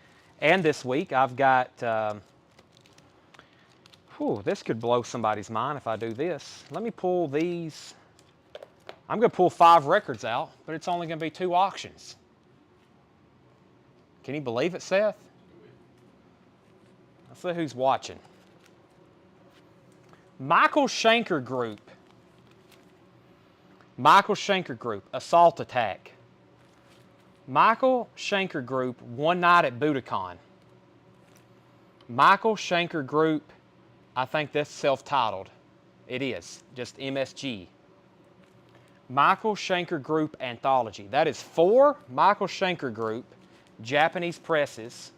and this week. I've got, this could blow somebody's mind if I do this. Let me pull these. I'm going to pull 5 records out, but it's only going to be 2 auctions. Can you believe it, Seth? Let's see who's watching. Michael Schenker Group. Michael Schenker Group, Assault Attack. Michael Schenker Group, One Night at Budokan. Michael Schenker Group, I think that's self-titled. It is, just MSG. Michael Schenker Group Anthology. That is 4 Michael Schenker Group Japanese presses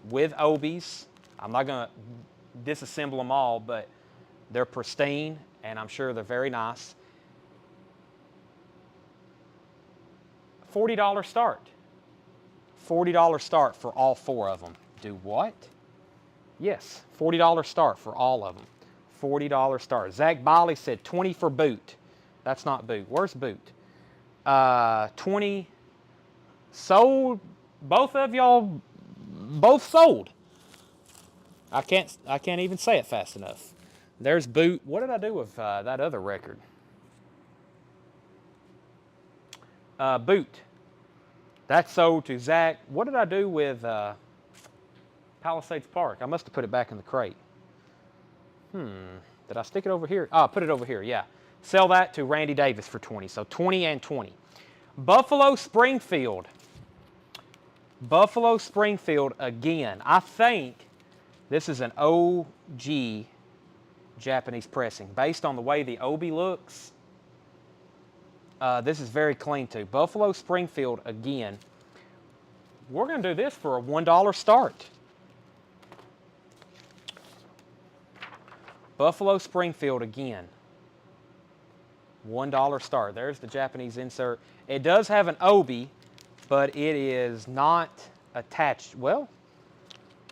with obies. I'm not going to disassemble them all, but they're pristine, and I'm sure they're very nice. $40 start. $40 start for all 4 of them. Do what? Yes, $40 start for all of them. $40 start. Zach Biley said 20 for boot. That's not boot. Where's boot? 20 sold. Both of y'all, both sold. I can't even say it fast enough. There's boot. What did I do with that other record? Boot. That's sold to Zach. What did I do with Palisades Park? I must have put it back in the crate. Did I stick it over here? Oh, put it over here, yeah. Sell that to Randy Davis for 20. So 20 and 20. Buffalo Springfield. Buffalo Springfield again. I think this is an OG Japanese pressing. Based on the way the obi looks, this is very clean too. Buffalo Springfield again. We're going to do this for a $1 start. Buffalo Springfield again. $1 start. There's the Japanese insert. It does have an obi, but it is not attached. Well,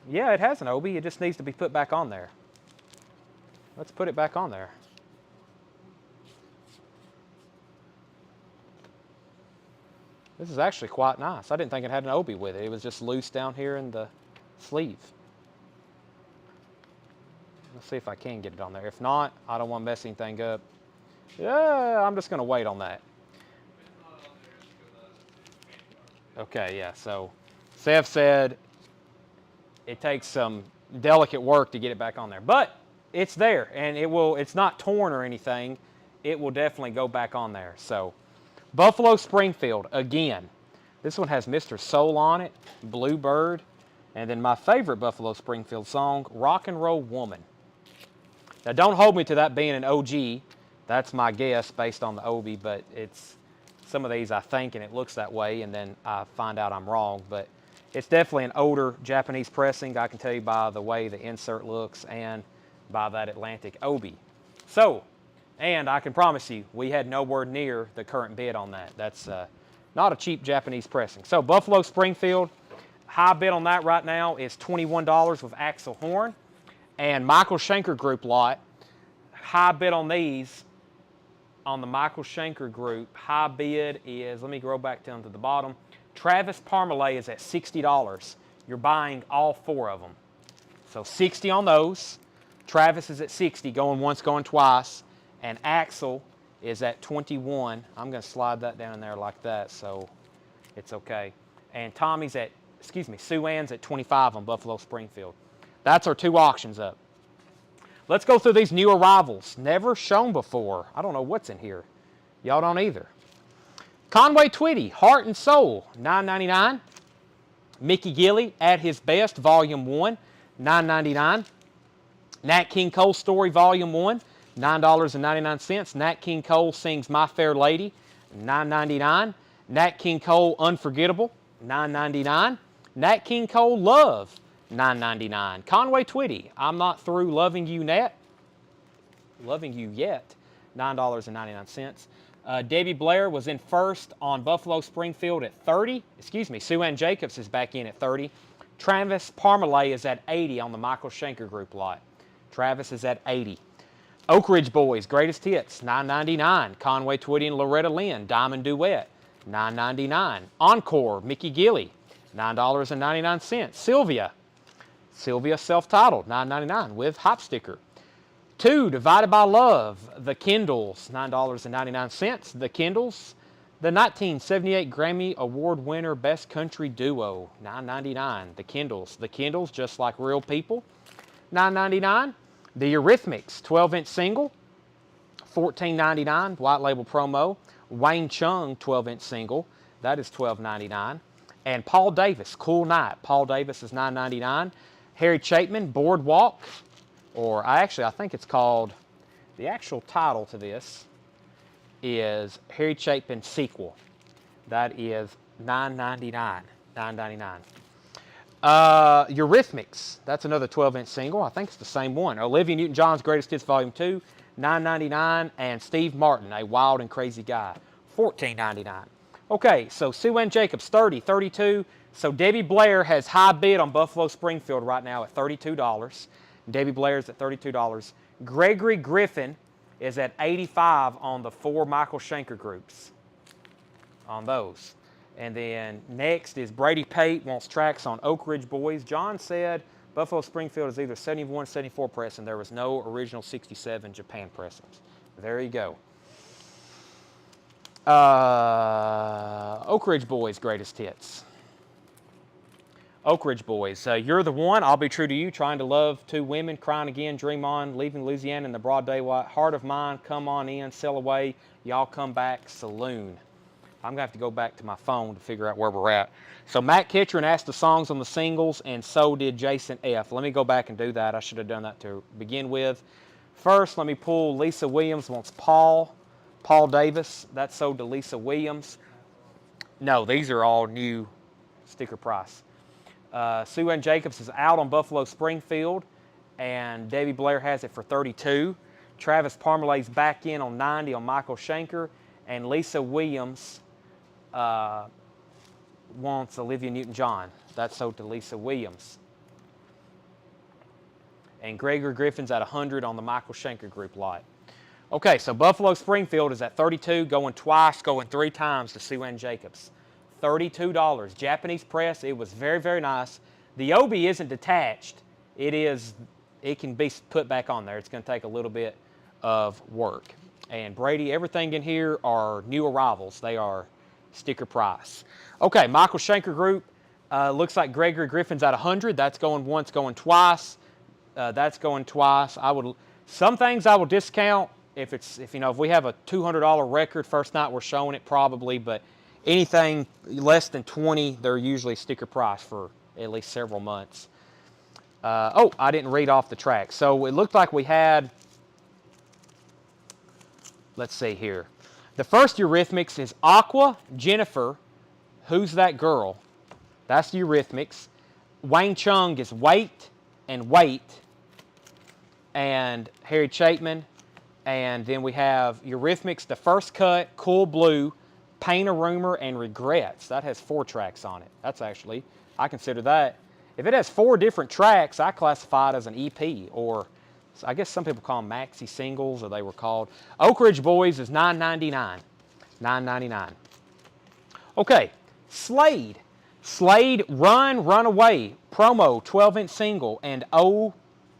yeah, it has an obi. It just needs to be put back on there. Let's put it back on there. This is actually quite nice. I didn't think it had an obi with it. It was just loose down here in the sleeve. Let's see if I can get it on there. If not, I don't want to mess anything up. Yeah, I'm just going to wait on that. Okay, yeah, so Seth said it takes some delicate work to get it back on there. But it's there, and it's not torn or anything. It will definitely go back on there. So Buffalo Springfield, again. This one has Mr. Soul on it, Bluebird, and then my favorite Buffalo Springfield song, Rock and Roll Woman. Now, don't hold me to that being an OG. That's my guess based on the obi, but it's some of these I think, and it looks that way, and then I find out I'm wrong. But it's definitely an older Japanese pressing. I can tell you by the way the insert looks and by that Atlantic obi. So, and I can promise you, we had nowhere near the current bid on that. That's not a cheap Japanese pressing. So, Buffalo Springfield, high bid on that right now is $21 with Axel Horn. And Michael Schenker Group lot, high bid on these, on the Michael Schenker Group, high bid is, let me go back down to the bottom, Travis Parmalee is at $60. You're buying all 4 of them. So 60 on those. Travis is at 60, going once, going twice. And Axel is at 21. I'm going to slide that down in there like that so it's okay. And Tommy's at, Sue Ann's at 25 on Buffalo Springfield. That's our 2 auctions up. Let's go through these new arrivals. Never shown before. I don't know what's in here. Y'all don't either. Conway Twitty, Heart and Soul, $9.99. Mickey Gilley, At His Best, Volume 1, $9.99. Nat King Cole Story, Volume 1, $9.99. Nat King Cole Sings My Fair Lady, $9.99. Nat King Cole Unforgettable, $9.99. Nat King Cole Love, $9.99. Conway Twitty, I'm Not Through Loving You Yet, $9.99. Debbie Blair was in first on Buffalo Springfield at 30. Excuse me, Sue Ann Jacobs is back in at 30. Travis Parmalee is at 80 on the Michael Schenker group lot. Travis is at 80. Oak Ridge Boys, Greatest Hits, $9.99. Conway Twitty and Loretta Lynn, Diamond Duet, $9.99. Encore, Mickey Gilley, $9.99. Sylvia Self-Titled, $9.99 with Hop Sticker. 2, Divided by Love, The Kindles, $9.99. The Kindles. The 1978 Grammy Award winner Best Country Duo, $9.99. The Kindles. The Kindles, Just Like Real People, $9.99. The Eurythmics 12-inch single, $14.99, white label promo. Wayne Chung 12-inch single, that is $12.99. And Paul Davis, Cool Night. Paul Davis is $9.99. Harry Chapman, Boardwalk, or I think it's called, the actual title to this is Harry Chapman Sequel. That is $9.99. Eurythmics, that's another 12-inch single. I think it's the same one. Olivia Newton-John's Greatest Hits Volume 2, $9.99. And Steve Martin, A Wild and Crazy Guy, $14.99. Okay, so Sue Ann Jacobs, 30, 32. So Debbie Blair has high bid on Buffalo Springfield right now at $32. Debbie Blair's at $32. Gregory Griffin is at 85 on the 4 Michael Schenker groups, on those. And then next is Brady Pate wants tracks on Oak Ridge Boys. John said Buffalo Springfield is either 71 or 74 pressing. There was no original 67 Japan pressings. There you go. Oak Ridge Boys Greatest Hits. Oak Ridge Boys, You're the One, I'll Be True to You, Trying to Love Two Women, Crying Again, Dream On, Leaving Louisiana in the Broad Daylight, Heart of Mine, Come On In, Sail Away, Y'all Come Back, Saloon. I'm going to have to go back to my phone to figure out where we're at. So Matt Kitchen asked the songs on the singles, and so did Jason F. Let me go back and do that. I should have done that to begin with. First, let me pull Lisa Williams wants Paul Davis. That's sold to Lisa Williams. No, these are all new sticker price. Sue Ann Jacobs is out on Buffalo Springfield, and Debbie Blair has it for $32. Travis Parmalee's back in on 90 on Michael Schenker, and Lisa Williams wants Olivia Newton-John. That's sold to Lisa Williams. And Gregory Griffin's at 100 on the Michael Schenker group lot. Okay, so Buffalo Springfield is at 32, going twice, going 3 times to Sue Ann Jacobs. $32. Japanese press, it was very, very nice. The obi isn't detached. It can be put back on there. It's going to take a little bit of work. And Brady, everything in here are new arrivals. They are sticker price. Okay, Michael Schenker group. Looks like Gregory Griffin's at 100. That's going once, going twice. That's going twice. Some things I will discount if we have a $200 record first night we're showing it probably, but anything less than 20, they're usually sticker price for at least several months. I didn't read off the track. So it looked like we had, let's see here. The first Eurythmics is Aqua, Jennifer, Who's That Girl? That's the Eurythmics. Wayne Chung is Wait and Wait, and Harry Chapman. And then we have Eurythmics, The First Cut, Cool Blue, Paint a Rumor, and Regrets. That has 4 tracks on it. That's actually, I consider that. If it has 4 different tracks, I classify it as an EP, or I guess some people call them maxi singles, or they were called. Oak Ridge Boys is $9.99. $9.99. Okay, Slade. Slade, Run, Run Away, promo, 12-inch single, and Oh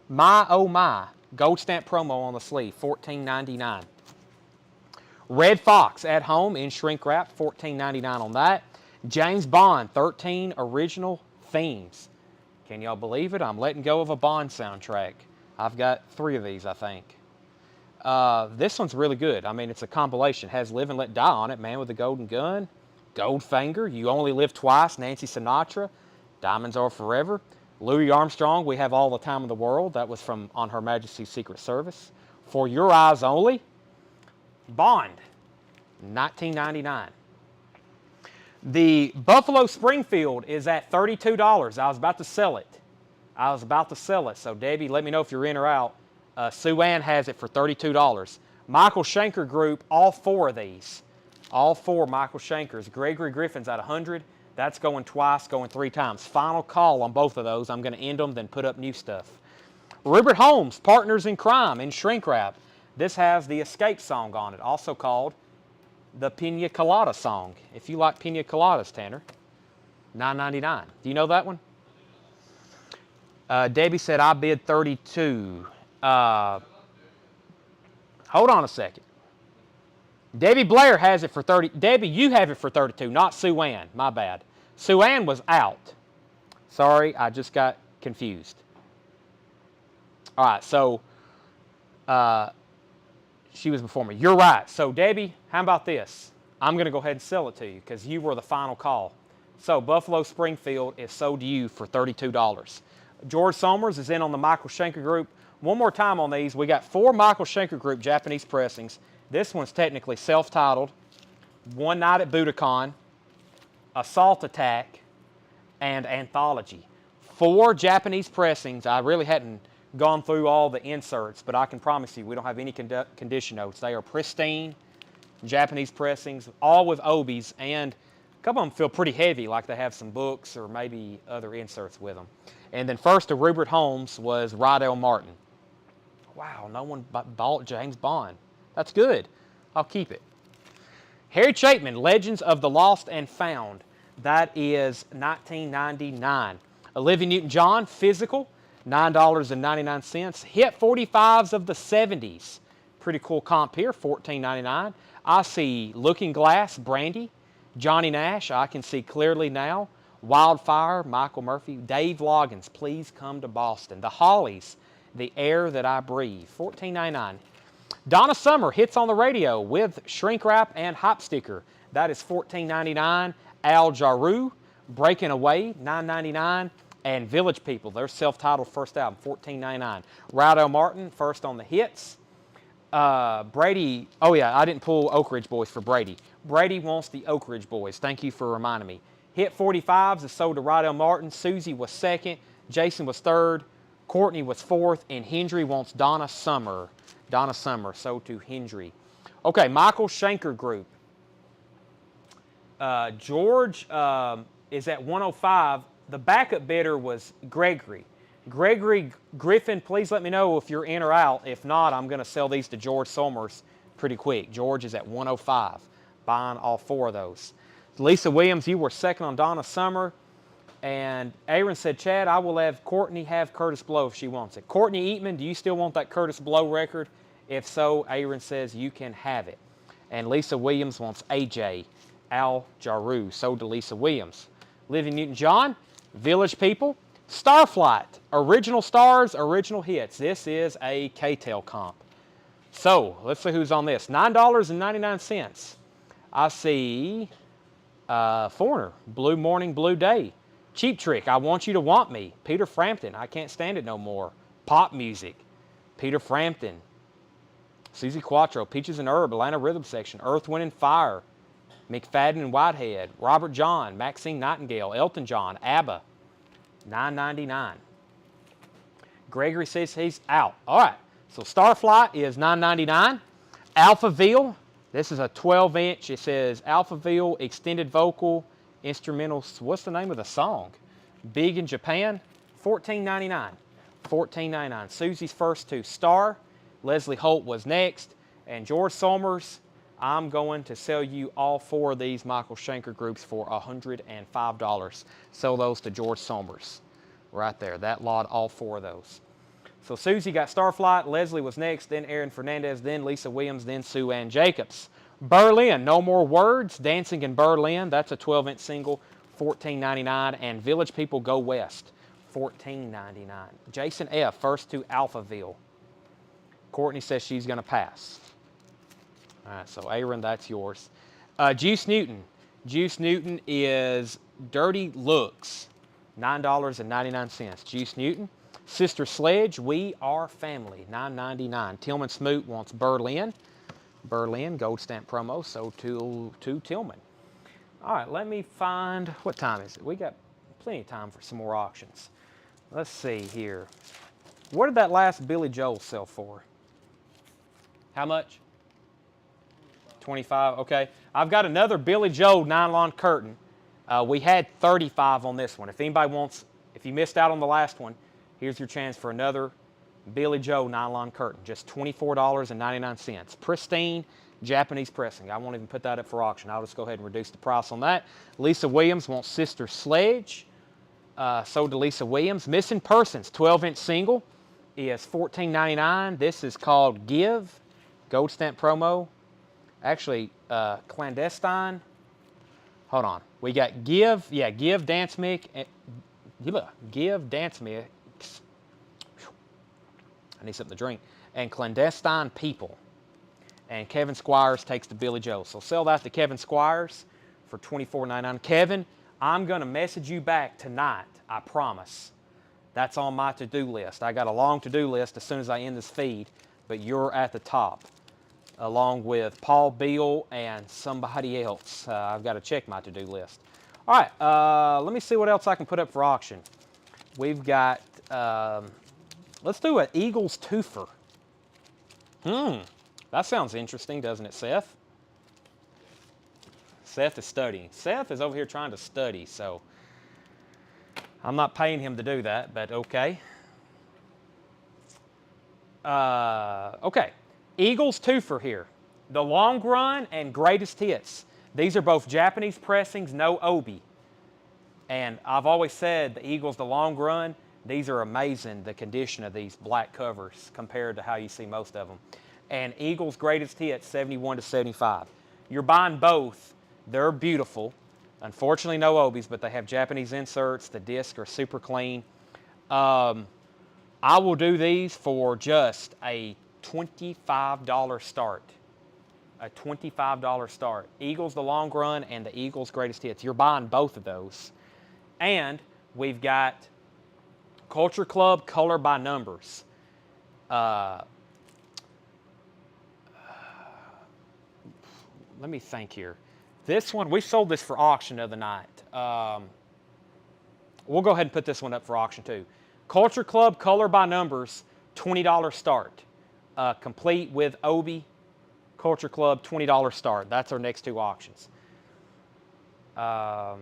My, gold stamp promo on the sleeve, $14.99. Red Fox, At Home, in shrink wrap, $14.99 on that. James Bond, 13 original themes. Can y'all believe it? I'm letting go of a Bond soundtrack. I've got 3 of these, I think. This one's really good. I mean, it's a compilation. It has Live and Let Die on it, Man with a Golden Gun, Goldfinger, You Only Live Twice, Nancy Sinatra, Diamonds Are Forever, Louis Armstrong, We Have All the Time in the World. That was from On Her Majesty's Secret Service. For Your Eyes Only, Bond, $19.99. The Buffalo Springfield is at $32. I was about to sell it. I was about to sell it. So Debbie, let me know if you're in or out. Sue Ann has it for $32. Michael Schenker Group, all 4 of these. All 4 Michael Schenkers. Gregory Griffin's at 100. That's going twice, going 3 times. Final call on both of those. I'm going to end them, then put up new stuff. Rupert Holmes, Partners in Crime in shrink wrap. This has the Escape song on it, also called the Pina Colada song. If you like Pina Coladas, Tanner, $9.99. Do you know that one? Debbie said, I bid 32. Hold on a second. Debbie Blair has it for 30. Debbie, you have it for 32, not Sue Ann. My bad. Sue Ann was out. Sorry, I just got confused. All right, so she was before me. You're right. So, Debbie, how about this? I'm going to go ahead and sell it to you because you were the final call. So, Buffalo Springfield is sold to you for $32. George Somers is in on the Michael Schenker Group. One more time on these. We got 4 Michael Schenker Group Japanese pressings. This one's technically self-titled, One Night at Budokan, Assault Attack, and Anthology. 4 Japanese pressings. I really hadn't gone through all the inserts, but I can promise you we don't have any condition notes. They are pristine Japanese pressings, all with obies, and a couple of them feel pretty heavy, like they have some books or maybe other inserts with them. And then first to Rupert Holmes was Rydell Martin. Wow, no one bought James Bond. That's good. I'll keep it. Harry Chapman, Legends of the Lost and Found. That is $19.99. Olivia Newton-John, Physical, $9.99. Hit 45s of the 70s. Pretty cool comp here, $14.99. I see Looking Glass, Brandy. Johnny Nash, I Can See Clearly Now. Wildfire, Michael Murphy. Dave Loggins, Please Come to Boston. The Hollies, The Air That I Breathe, $14.99. Donna Summer, Hits on the Radio with shrink wrap and hop sticker. That is $14.99. Al Jarreau, Breaking Away, $9.99. And Village People, their self-titled first album, $14.99. Rydell Martin, first on the hits. Brady, oh yeah, I didn't pull Oak Ridge Boys for Brady. Brady wants the Oak Ridge Boys. Thank you for reminding me. Hit 45s is sold to Rydell Martin. Susie was second. Jason was third. Courtney was fourth. And Hendry wants Donna Summer. Donna Summer, sold to Hendry. Okay, Michael Schenker Group. George is at 105. The backup bidder was Gregory. Gregory Griffin, please let me know if you're in or out. If not, I'm going to sell these to George Somers pretty quick. George is at 105, buying all 4 of those. Lisa Williams, you were second on Donna Summer. And Aaron said, Chad, I will have Courtney have Curtis Blow if she wants it. Courtney Eatman, do you still want that Curtis Blow record? If so, Aaron says you can have it. And Lisa Williams wants AJ, Al Jarreau, sold to Lisa Williams. Living Newton-John, Village People, Starflight, Original Stars, Original Hits. This is a K-Tel comp. So, let's see who's on this. $9.99. I see Foreigner, Blue Morning, Blue Day. Cheap Trick, I Want You to Want Me. Peter Frampton, I Can't Stand It No More. Pop Music, Peter Frampton. Susie Quattro, Peaches and Herb, Atlanta Rhythm Section. Earth, Wind and Fire. McFadden and Whitehead. Robert John, Maxine Nightingale. Elton John, ABBA. $9.99. Gregory says he's out. All right, so Starflight is $9.99. Alphaville, this is a 12-inch. It says Alphaville Extended Vocal Instrumentals. What's the name of the song? Big in Japan, $14.99. $14.99. Susie's first to Star. Leslie Holt was next. And George Somers, I'm going to sell you all 4 of these Michael Schenker groups for $105. Sell those to George Somers. Right there. That lot, all 4 of those. So Susie got Starflight. Leslie was next. Then Aaron Fernandez. Then Lisa Williams. Then Sue Ann Jacobs. Berlin, No More Words. Dancing in Berlin. That's a 12-inch single. $14.99. And Village People Go West. $14.99. Jason F. First to Alphaville. Courtney says she's going to pass. All right, so Aaron, that's yours. Juice Newton. Juice Newton is Dirty Looks. $9.99. Juice Newton. Sister Sledge, We Are Family. $9.99. Tillman Smoot wants Berlin. Berlin, gold stamp promo, sold to Tillman. All right, let me find, what time is it? We got plenty of time for some more auctions. Let's see here. What did that last Billy Joel sell for? How much? 25. Okay. I've got another Billy Joel nylon curtain. We had 35 on this one. If anybody wants, if you missed out on the last one, here's your chance for another Billy Joel nylon curtain. Just $24.99. Pristine Japanese pressing. I won't even put that up for auction. I'll just go ahead and reduce the price on that. Lisa Williams wants Sister Sledge. Sold to Lisa Williams. Missing Persons 12-inch single is $14.99. This is called Give. Gold stamp promo. Actually, Clandestine. Hold on. We got Give. Yeah, Give, Dance Mix. Give, Dance Mix. I need something to drink. And Clandestine People. And Kevin Squires takes the Billy Joel. So sell that to Kevin Squires for $24.99. Kevin, I'm going to message you back tonight. I promise. That's on my to-do list. I got a long to-do list as soon as I end this feed, but you're at the top, along with Paul Beal and somebody else. I've got to check my to-do list. All right, let me see what else I can put up for auction. We've got, let's do an Eagles twofer. That sounds interesting, doesn't it, Seth? Seth is studying. Seth is over here trying to study, so I'm not paying him to do that, but okay. Okay, Eagles twofer here. The Long Run and Greatest Hits. These are both Japanese pressings, no obi. And I've always said the Eagles, the Long Run, these are amazing, the condition of these black covers compared to how you see most of them. And Eagles Greatest Hits, 71 to 75. You're buying both. They're beautiful. Unfortunately, no obies, but they have Japanese inserts. The discs are super clean. I will do these for just a $25 start. A $25 start. Eagles the Long Run and the Eagles Greatest Hits. You're buying both of those. And we've got Culture Club Color by Numbers. Let me think here. This one, we sold this for auction the other night. We'll go ahead and put this one up for auction too. Culture Club Color by Numbers, $20 start. Complete with obi. Culture Club, $20 start. That's our next two auctions. I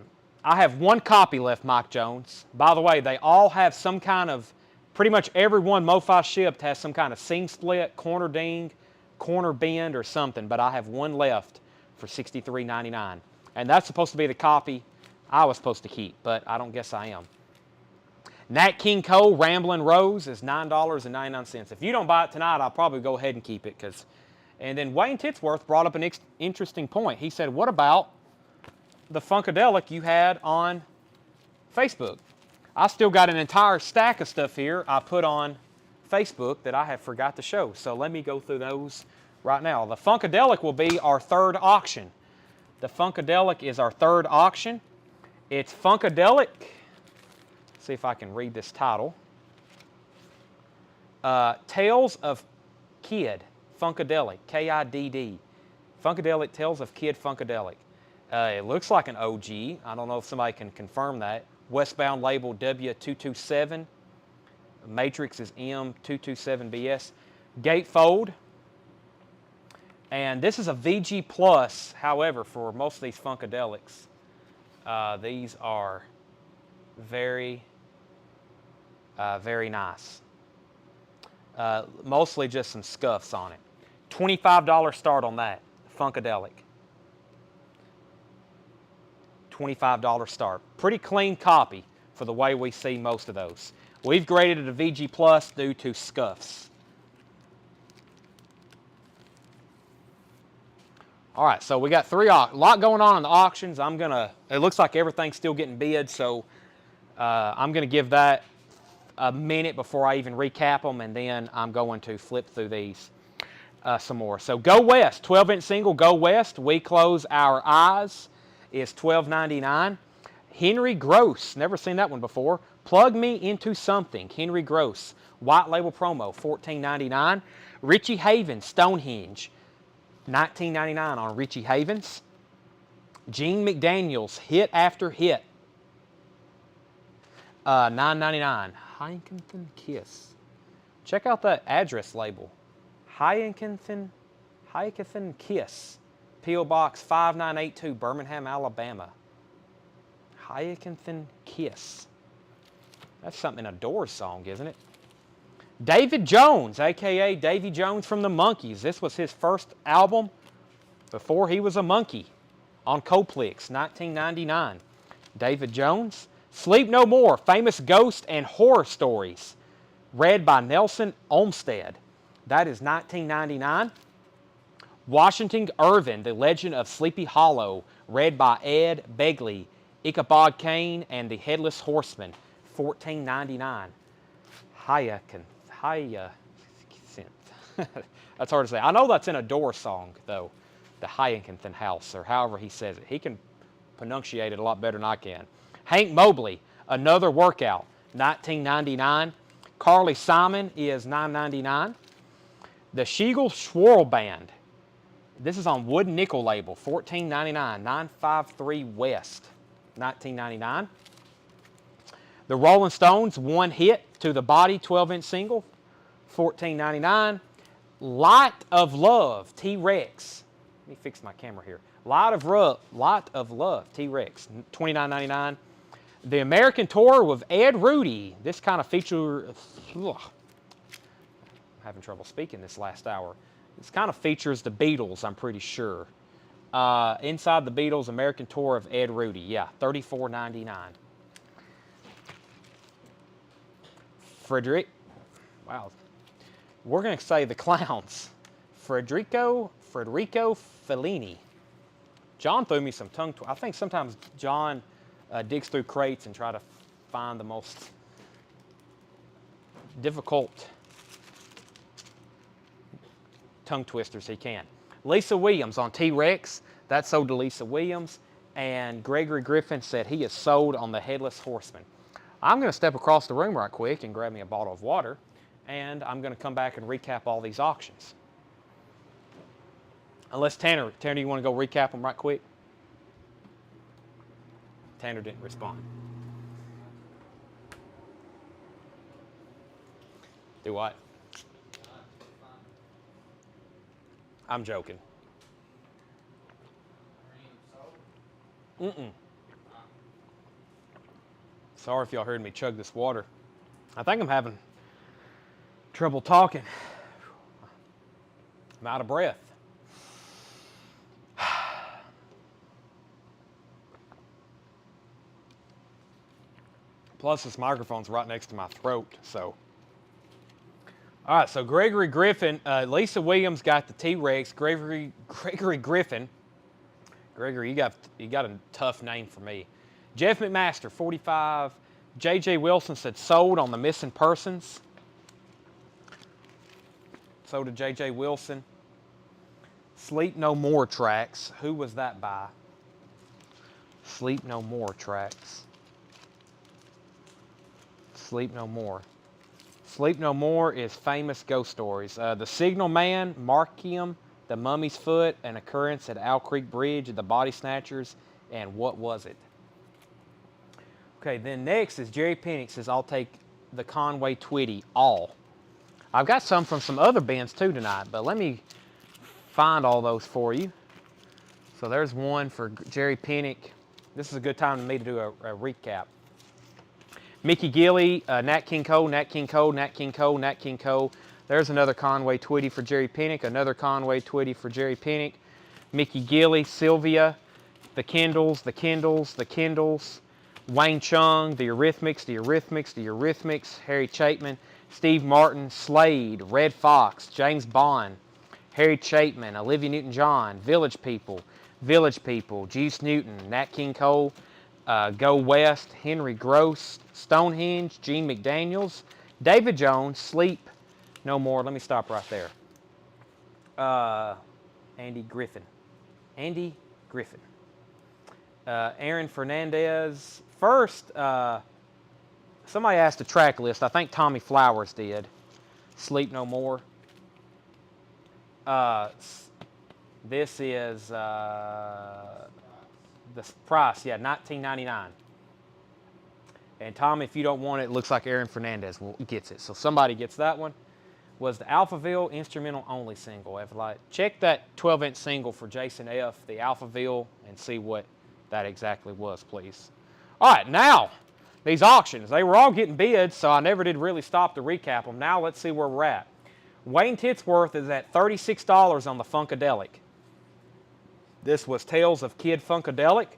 have one copy left, Mike Jones. By the way, they all have some kind of, pretty much every one MoFi shipped has some kind of seam split, corner ding, corner bend, or something. But I have one left for $63.99. And that's supposed to be the copy I was supposed to keep, but I don't guess I am. Nat King Cole Ramblin' Rose is $9.99. If you don't buy it tonight, I'll probably go ahead and keep it. And then Wayne Titsworth brought up an interesting point. He said, what about the Funkadelic you had on Facebook? I still got an entire stack of stuff here I put on Facebook that I have forgot to show. So let me go through those right now. The Funkadelic will be our third auction. The Funkadelic is our third auction. It's Funkadelic. See if I can read this title. Tales of Kid Funkadelic, K-I-D-D. Funkadelic Tales of Kid Funkadelic. It looks like an OG. I don't know if somebody can confirm that. Westbound label W227. Matrix is M227BS. Gatefold. And this is a VG Plus. However, for most of these Funkadelics, these are very, very nice. Mostly just some scuffs on it. $25 start on that, Funkadelic. $25 start. Pretty clean copy for the way we see most of those. We've graded it a VG Plus due to scuffs. All right, so we got a lot going on in the auctions. It looks like everything's still getting bid, so I'm gonna give that a minute before I even recap them, and then I'm going to flip through these some more. So Go West, 12-inch single, Go West. We Close Our Eyes is $12.99. Henry Gross, never seen that one before. Plug Me Into Something, Henry Gross. White label promo, $14.99. Richie Havens, Stonehenge, $19.99 on Richie Havens. Gene McDaniels, Hit After Hit, $9.99. Hyacinth Kiss. Check out that address label. Hyacinth Kiss. P.O. Box 5982, Birmingham, Alabama. Hyacinth Kiss. That's something in a Doors song, isn't it? David Jones, a.k.a. Davy Jones from the Monkees. This was his first album before he was a monkey on Coplex, 1999. David Jones. Sleep No More, Famous Ghost and Horror Stories, read by Nelson Olmsted. That is 1999. Washington Irving, The Legend of Sleepy Hollow, read by Ed Begley, Ichabod Crane, and the Headless Horseman, 1499. Hyacinth. That's hard to say. I know that's in a Doors song, though. The Hyacinth House, or however he says it. He can pronunciate it a lot better than I can. Hank Mobley, Another Workout, 1999. Carly Simon is $9.99. The Shiegel Schwarl Band. This is on Wood Nickel label, $14.99. 953 West, 1999. The Rolling Stones, One Hit, To the Body, 12-inch single, $14.99. Light of Love, T-Rex. Let me fix my camera here. Light of Love, T-Rex, $29.99. The American Tour with Ed Rudy. This kind of feature, I'm having trouble speaking this last hour. This kind of features the Beatles, I'm pretty sure. Inside the Beatles, American Tour of Ed Rudy. Yeah, $34.99. Wow. We're going to say the Clowns. Federico Fellini. John threw me some tongue twister. I think sometimes John digs through crates and try to find the most difficult tongue twisters he can. Lisa Williams on T-Rex. That sold to Lisa Williams. And Gregory Griffin said he is sold on the Headless Horseman. I'm going to step across the room right quick and grab me a bottle of water. And I'm going to come back and recap all these auctions. Unless Tanner, you want to go recap them right quick? Tanner didn't respond. Do what? I'm joking. Sorry if y'all heard me chug this water. I think I'm having trouble talking. I'm out of breath. Plus, this microphone's right next to my throat, so. All right, so Gregory Griffin, Lisa Williams got the T-Rex. Gregory Griffin. Gregory, you got a tough name for me. Jeff McMaster, 45. J.J. Wilson said sold on the Missing Persons. So did J.J. Wilson. Sleep No More tracks. Who was that by? Sleep No More tracks. Sleep No More. Sleep No More is Famous Ghost Stories. The Signal Man, Markium, The Mummy's Foot, An Occurrence at Owl Creek Bridge, The Body Snatchers, and What Was It? Okay, then next is Jerry Pennick says, I'll take the Conway Twitty, all. I've got some from some other bands too tonight, but let me find all those for you. So there's one for Jerry Pennick. This is a good time for me to do a recap. Mickey Gilley, Nat King Cole, Nat King Cole, Nat King Cole, Nat King Cole. There's another Conway Twitty for Jerry Pennick, another Conway Twitty for Jerry Pennick. Mickey Gilley, Sylvia, the Kindles, the Kindles, the Kindles. Wayne Chung, the Eurythmics, the Eurythmics, the Eurythmics. Harry Chapman, Steve Martin, Slade, Red Fox, James Bond, Harry Chapman, Olivia Newton-John, Village People, Juice Newton, Nat King Cole, Go West, Henry Gross, Stonehenge, Gene McDaniels, David Jones, Sleep No More. Let me stop right there. Andy Griffin. Aaron Fernandez. First, somebody asked a track list. I think Tommy Flowers did. Sleep No More. This is the price, yeah, $19.99. And Tom, if you don't want it, it looks like Aaron Fernandez gets it. So somebody gets that one. Was the Alphaville instrumental only single. Check that 12-inch single for Jason F., the Alphaville, and see what that exactly was, please. All right, now, these auctions. They were all getting bids, so I never did really stop to recap them. Now let's see where we're at. Wayne Titsworth is at $36 on the Funkadelic. This was Tales of Kid Funkadelic.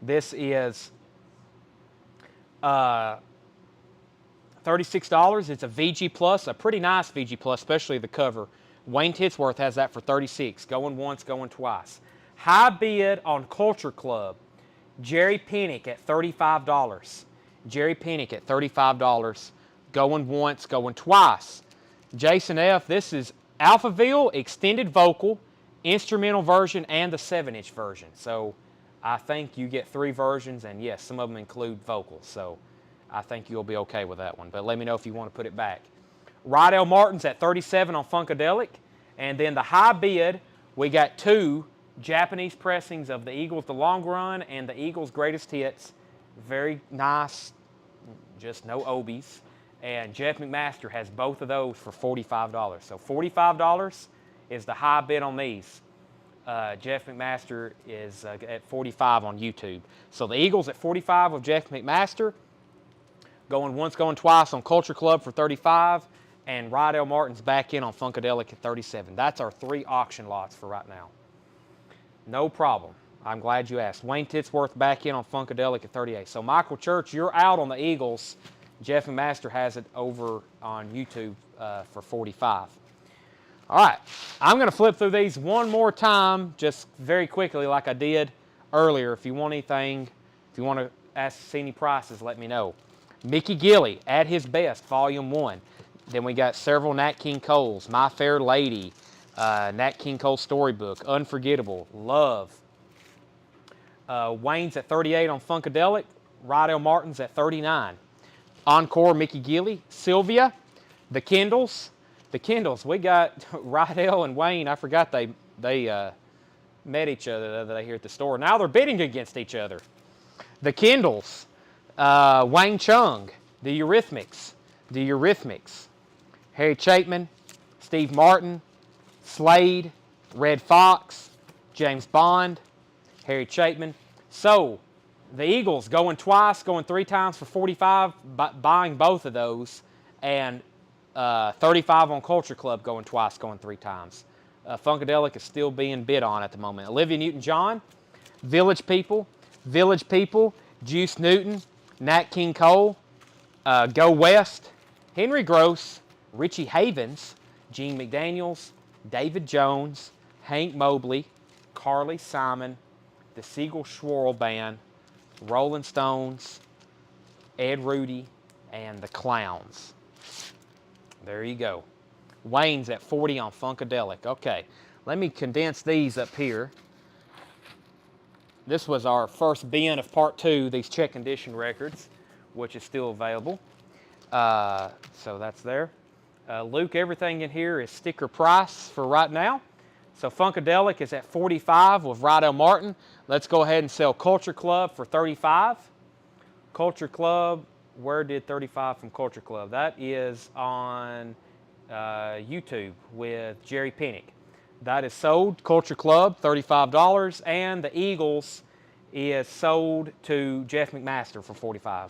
This is $36. It's a VG Plus, a pretty nice VG Plus, especially the cover. Wayne Titsworth has that for $36. Going once, going twice. High bid on Culture Club. Jerry Pinnick at $35. Jerry Pinnick at $35. Going once, going twice. Jason F., this is Alphaville, extended vocal, instrumental version, and the 7-inch version. So I think you get 3 versions, and yes, some of them include vocals. So I think you'll be okay with that one. But let me know if you want to put it back. Rydell Martin's at $37 on Funkadelic. And then the high bid, we got 2 Japanese pressings of the Eagles' The Long Run and the Eagles' Greatest Hits. Very nice, just no obies. And Jeff McMaster has both of those for $45. So $45 is the high bid on these. Jeff McMaster is at $45 on YouTube. So the Eagles at $45 with Jeff McMaster. Going once, going twice on Culture Club for $35. And Rydell Martin's back in on Funkadelic at $37. That's our 3 auction lots for right now. No problem. I'm glad you asked. Wayne Titsworth back in on Funkadelic at $38. So Michael Church, you're out on the Eagles. Jeff McMaster has it over on YouTube for $45. All right, I'm going to flip through these one more time, just very quickly like I did earlier. If you want anything, if you want to see any prices, let me know. Mickey Gilley, At His Best, Volume 1. Then we got several Nat King Coles, My Fair Lady, Nat King Cole Storybook, Unforgettable, Love. Wayne's at $38 on Funkadelic. Rydell Martin's at $39. Encore, Mickey Gilley. Sylvia, The Kindles. The Kindles, we got Rydell and Wayne. I forgot they met each other the other day here at the store. Now they're bidding against each other. The Kindles, Wayne Chung, the Eurythmics, Harry Chapman, Steve Martin, Slade, Red Fox, James Bond, Harry Chapman. So the Eagles going twice, going 3 times for $45, buying both of those, and $35 on Culture Club going twice, going 3 times. Funkadelic is still being bid on at the moment. Olivia Newton-John, Village People, Juice Newton, Nat King Cole, Go West, Henry Gross, Richie Havens, Gene McDaniels, David Jones, Hank Mobley, Carly Simon, the Siegel Schwarl Band, Rolling Stones, Ed Rudy, and the Clowns. There you go. Wayne's at $40 on Funkadelic. Okay, let me condense these up here. This was our first bin of part 2, these check condition records, which is still available. So that's there. Luke, everything in here is sticker price for right now. So Funkadelic is at $45 with Rydell Martin. Let's go ahead and sell Culture Club for $35. Culture Club, where did $35 from Culture Club? That is on YouTube with Jerry Pinnick. That is sold, Culture Club, $35, and the Eagles is sold to Jeff McMaster for $45.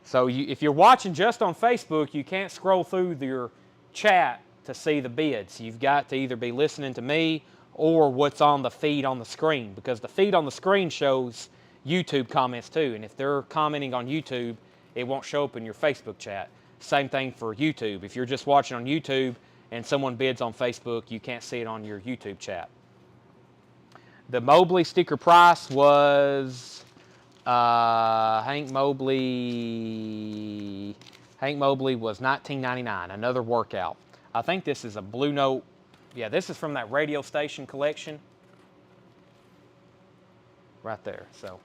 So if you're watching just on Facebook, you can't scroll through your chat to see the bids. You've got to either be listening to me or what's on the feed on the screen, because the feed on the screen shows YouTube comments too, and if they're commenting on YouTube, it won't show up in your Facebook chat. Same thing for YouTube. If you're just watching on YouTube and someone bids on Facebook, you can't see it on your YouTube chat. The Mobley sticker price was Hank Mobley was $19.99, another workout. I think this is a Blue Note. Yeah, this is from that radio station collection. Right there. So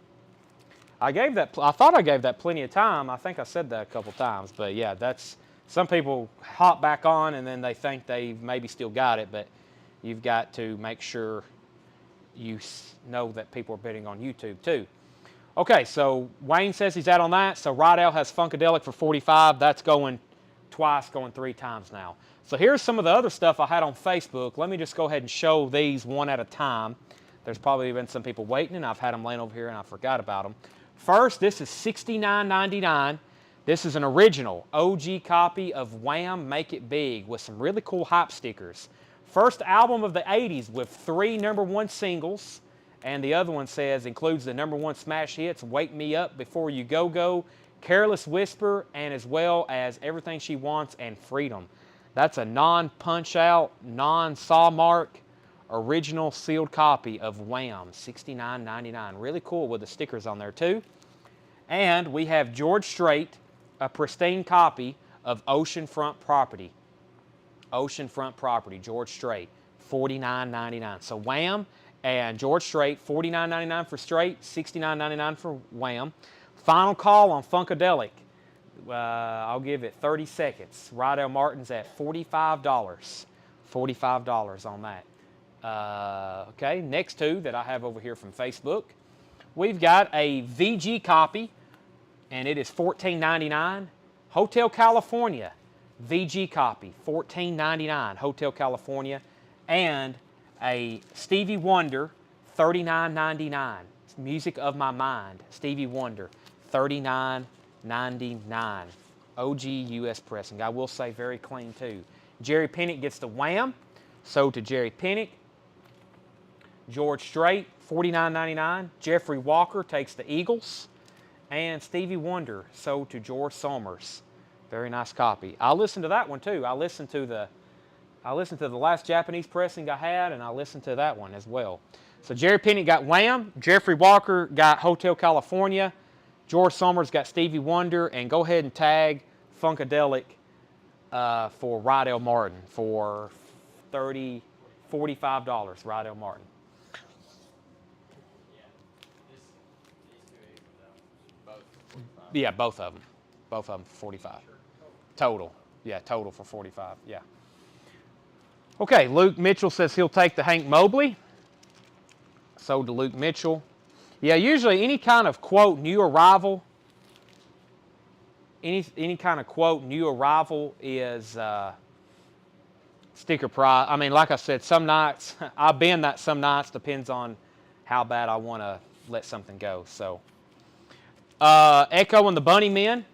I thought I gave that plenty of time. I think I said that a couple times, but yeah, that's, some people hop back on and then they think they maybe still got it, but you've got to make sure you know that people are bidding on YouTube too. Okay, so Wayne says he's out on that. So Rydell has Funkadelic for 45. That's going twice, going 3 times now. So here's some of the other stuff I had on Facebook. Let me just go ahead and show these one at a time. There's probably been some people waiting, and I've had them laying over here, and I forgot about them. First, this is $69.99. This is an original OG copy of Wham! Make It Big with some really cool hype stickers. First album of the 80s with 3 #1 singles. And the other one says, includes the #1 smash hits, Wake Me Up Before You Go Go, Careless Whisper, and as well as Everything She Wants and Freedom. That's a non-punch-out, non-saw mark, original sealed copy of Wham! $69.99. Really cool with the stickers on there too. And we have George Strait, a pristine copy of Oceanfront Property. Oceanfront Property, George Strait, $49.99. So Wham! And George Strait, $49.99 for Strait, $69.99 for Wham! Final call on Funkadelic. I'll give it 30 seconds. Rydell Martin's at $45. $45 on that. Okay, next two that I have over here from Facebook. We've got a VG copy, and it is $14.99. Hotel California, VG copy, $14.99. Hotel California. And a Stevie Wonder, $39.99. Music of My Mind, Stevie Wonder, $39.99. OG US pressing. I will say very clean too. Jerry Pinnock gets the Wham! Sold to Jerry Pinnock. George Strait, $49.99. Jeffrey Walker takes the Eagles. And Stevie Wonder sold to George Somers. Very nice copy. I listened to that one too. I listened to the last Japanese pressing I had, and I listened to that one as well. So Jerry Pinnock got Wham! Jeffrey Walker got Hotel California. George Somers got Stevie Wonder. And go ahead and tag Funkadelic for Rydell Martin for $45. Rydell Martin. Yeah, both of them. Both of them for 45. Total. Yeah, total for 45. Yeah. Okay, Luke Mitchell says he'll take the Hank Mobley. Sold to Luke Mitchell. Yeah, usually any kind of quote new arrival, any kind of quote new arrival is sticker price. I mean, like I said, some nights I bend that. Some nights depends on how bad I want to let something go. So, Echo and the Bunnymen.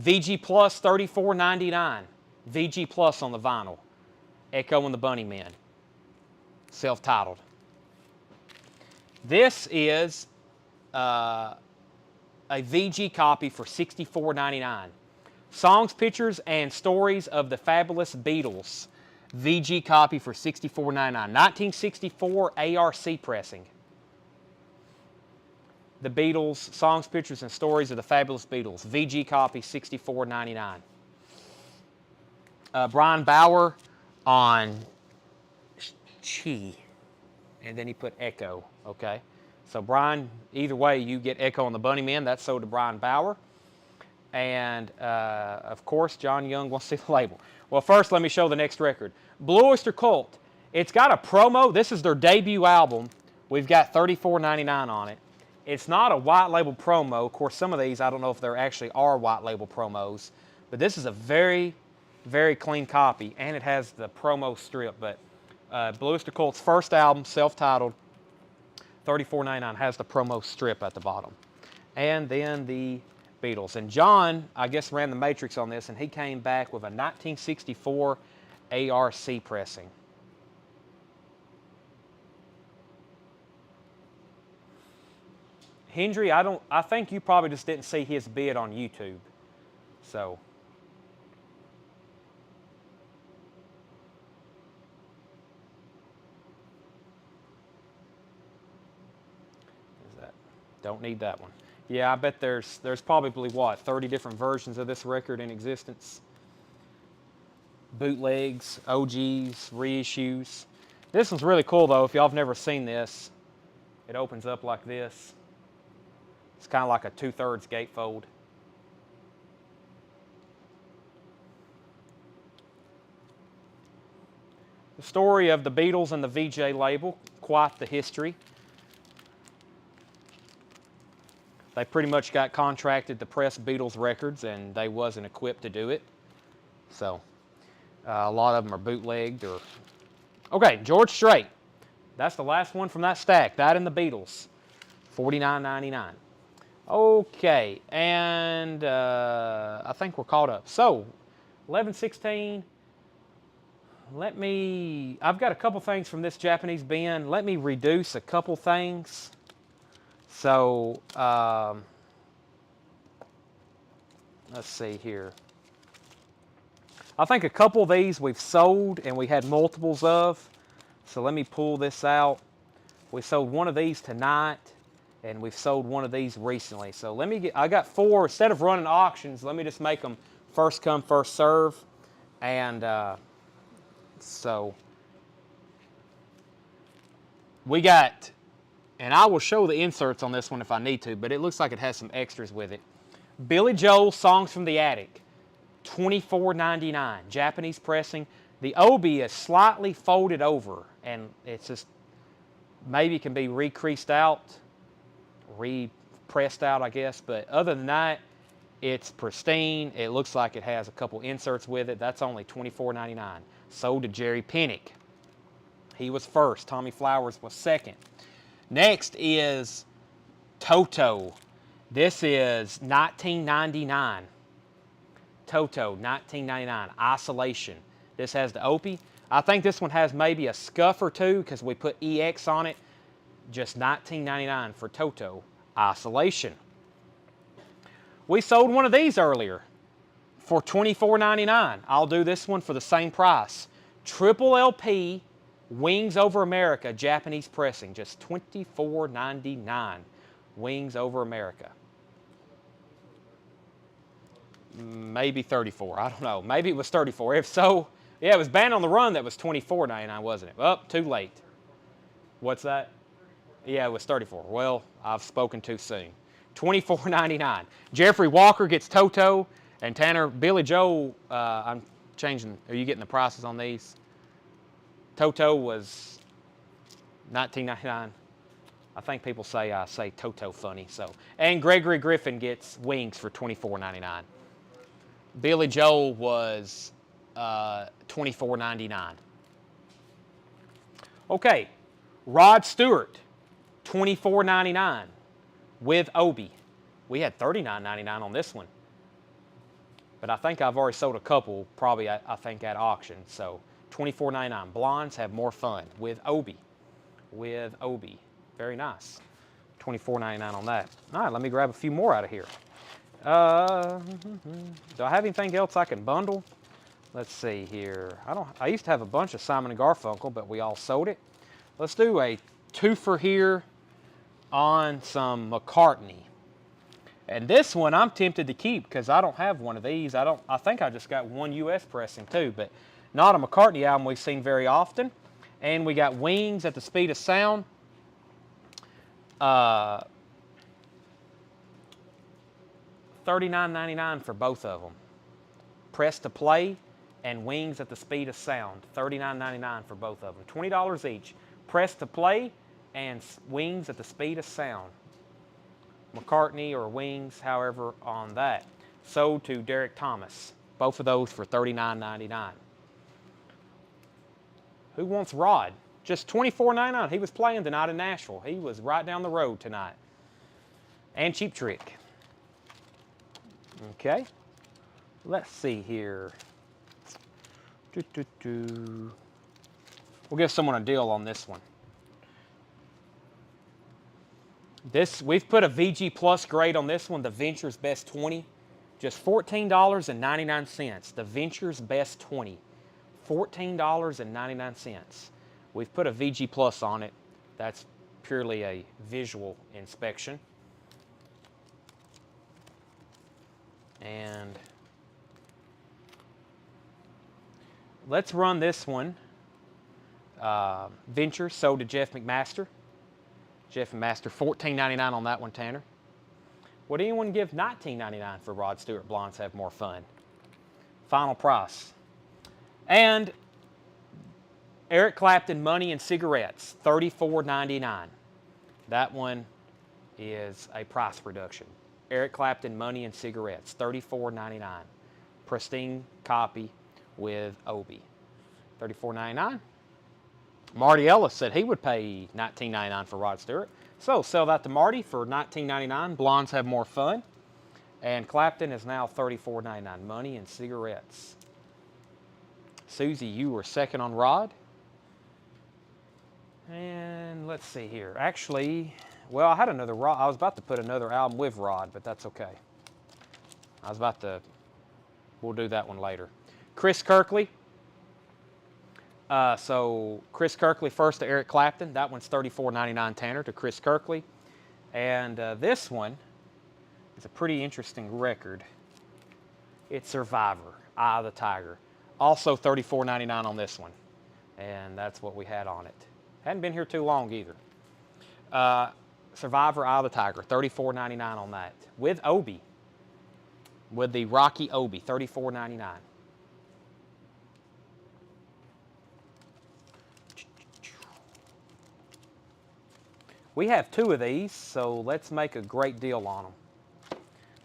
VG Plus $34.99. VG Plus on the vinyl. Echo and the Bunnymen. Self-titled. This is a VG copy for $64.99. Songs, Pictures, and Stories of the Fabulous Beatles. VG copy for $64.99. 1964 ARC pressing. The Beatles, Songs, Pictures, and Stories of the Fabulous Beatles. VG copy, $64.99. Brian Bauer on Chi. And then he put Echo, okay? So Brian, either way, you get Echo on the Bunnymen. That's sold to Brian Bauer. And, of course, John Young wants to see the label. Well, first, let me show the next record. Blue Oyster Cult. It's got a promo. This is their debut album. We've got $34.99 on it. It's not a white label promo. Of course, some of these, I don't know if there actually are white label promos. But this is a very, very clean copy. And it has the promo strip. But Blue Oyster Cult's first album, self-titled, $34.99, has the promo strip at the bottom. And then the Beatles. And John, I guess, ran the matrix on this, and he came back with a 1964 ARC pressing. Hendry, I think you probably just didn't see his bid on YouTube. So. Is that? Don't need that one. Yeah, I bet there's probably, what, 30 different versions of this record in existence. Bootlegs, OGs, reissues. This one's really cool, though, if y'all have never seen this. It opens up like this. It's kind of like a 2/3 gatefold. The story of the Beatles and the VJ label, quite the history. They pretty much got contracted to press Beatles records, and they wasn't equipped to do it. So a lot of them are bootlegged. Okay, George Strait. That's the last one from that stack. That and the Beatles, $49.99. Okay, and I think we're caught up. So, 11/16. I've got a couple things from this Japanese bin. Let me reduce a couple things. So, let's see here. I think a couple of these we've sold and we had multiples of. So let me pull this out. We sold one of these tonight and we've sold one of these recently. So I got 4, instead of running auctions, let me just make them first come, first serve. And so we got, and I will show the inserts on this one if I need to, but it looks like it has some extras with it. Billy Joel, Songs from the Attic, $24.99, Japanese pressing. The obi is slightly folded over, and it's just, maybe can be recreased out, repressed out, I guess. But other than that, it's pristine. It looks like it has a couple inserts with it. That's only $24.99. Sold to Jerry Pinnick. He was first. Tommy Flowers was second. Next is Toto. This is $19.99. Toto, $19.99. Isolation. This has the Opie. I think this one has maybe a scuff or two because we put EX on it. Just $19.99 for Toto. Isolation. We sold one of these earlier for $24.99. I'll do this one for the same price. Triple LP, Wings Over America, Japanese pressing. Just $24.99. Wings Over America. Maybe 34. I don't know. Maybe it was 34. If so, yeah, it was Band on the Run that was $24.99, wasn't it? Oh, too late. What's that? Yeah, it was 34. Well, I've spoken too soon. $24.99. Jeffrey Walker gets Toto, and Tanner, Billy Joel, I'm changing. Are you getting the prices on these? Toto was $19.99. I think people say I say Toto funny. So, and Gregory Griffin gets Wings for $24.99. Billy Joel was $24.99. Okay, Rod Stewart, $24.99 with Obi. We had $39.99 on this one, but I think I've already sold a couple, probably I think at auction. So $24.99. Blondes have more fun with Obi. With Obi. Very nice. $24.99 on that. All right, let me grab a few more out of here. Do I have anything else I can bundle? Let's see here. I used to have a bunch of Simon & Garfunkel, but we all sold it. Let's do a twofer here on some McCartney. And this one I'm tempted to keep because I don't have one of these. I think I just got one US pressing too, but not a McCartney album we've seen very often. And we got Wings at the Speed of Sound. $39.99 for both of them. Press to Play and Wings at the Speed of Sound. $39.99 for both of them. $20 each. Press to Play and Wings at the Speed of Sound. McCartney or Wings, however, on that. Sold to Derek Thomas. Both of those for $39.99. Who wants Rod? Just $24.99. He was playing tonight in Nashville. He was right down the road tonight. And Cheap Trick. Okay. Let's see here. We'll give someone a deal on this one. We've put a VG Plus grade on this one, the Venture's Best 20. Just $14.99. The Venture's Best 20. $14.99. We've put a VG Plus on it. That's purely a visual inspection. And let's run this one. Venture sold to Jeff McMaster. Jeff McMaster, $14.99 on that one, Tanner. Would anyone give $19.99 for Rod Stewart? Blondes have more fun. Final price. And Eric Clapton, Money and Cigarettes, $34.99. That one is a price reduction. Eric Clapton, Money and Cigarettes, $34.99. Pristine copy with Obi. $34.99. Marty Ellis said he would pay $19.99 for Rod Stewart. So sell that to Marty for $19.99. Blondes have more fun. And Clapton is now $34.99. Money and Cigarettes. Susie, you were second on Rod. And let's see here. Actually, well, I had another Rod. I was about to put another album with Rod, but that's okay. We'll do that one later. Chris Kirkley. So Chris Kirkley first to Eric Clapton. That one's $34.99 Tanner to Chris Kirkley. And this one is a pretty interesting record. It's Survivor, Eye of the Tiger. Also $34.99 on this one. And that's what we had on it. Hadn't been here too long either. Survivor, Eye of the Tiger, $34.99 on that. With Obi. With the Rocky Obi, $34.99. We have two of these, so let's make a great deal on them.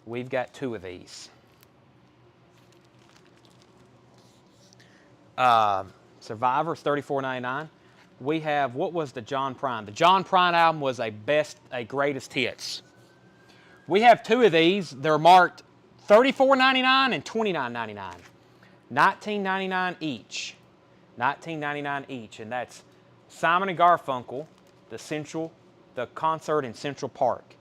We've got two of these. Survivor's $34.99. We have, what was the John Prine? The John Prine album was a greatest hits. We have two of these. They're marked $34.99 and $29.99. $19.99 each. $19.99 each. And that's Simon and Garfunkel, the concert in Central Park.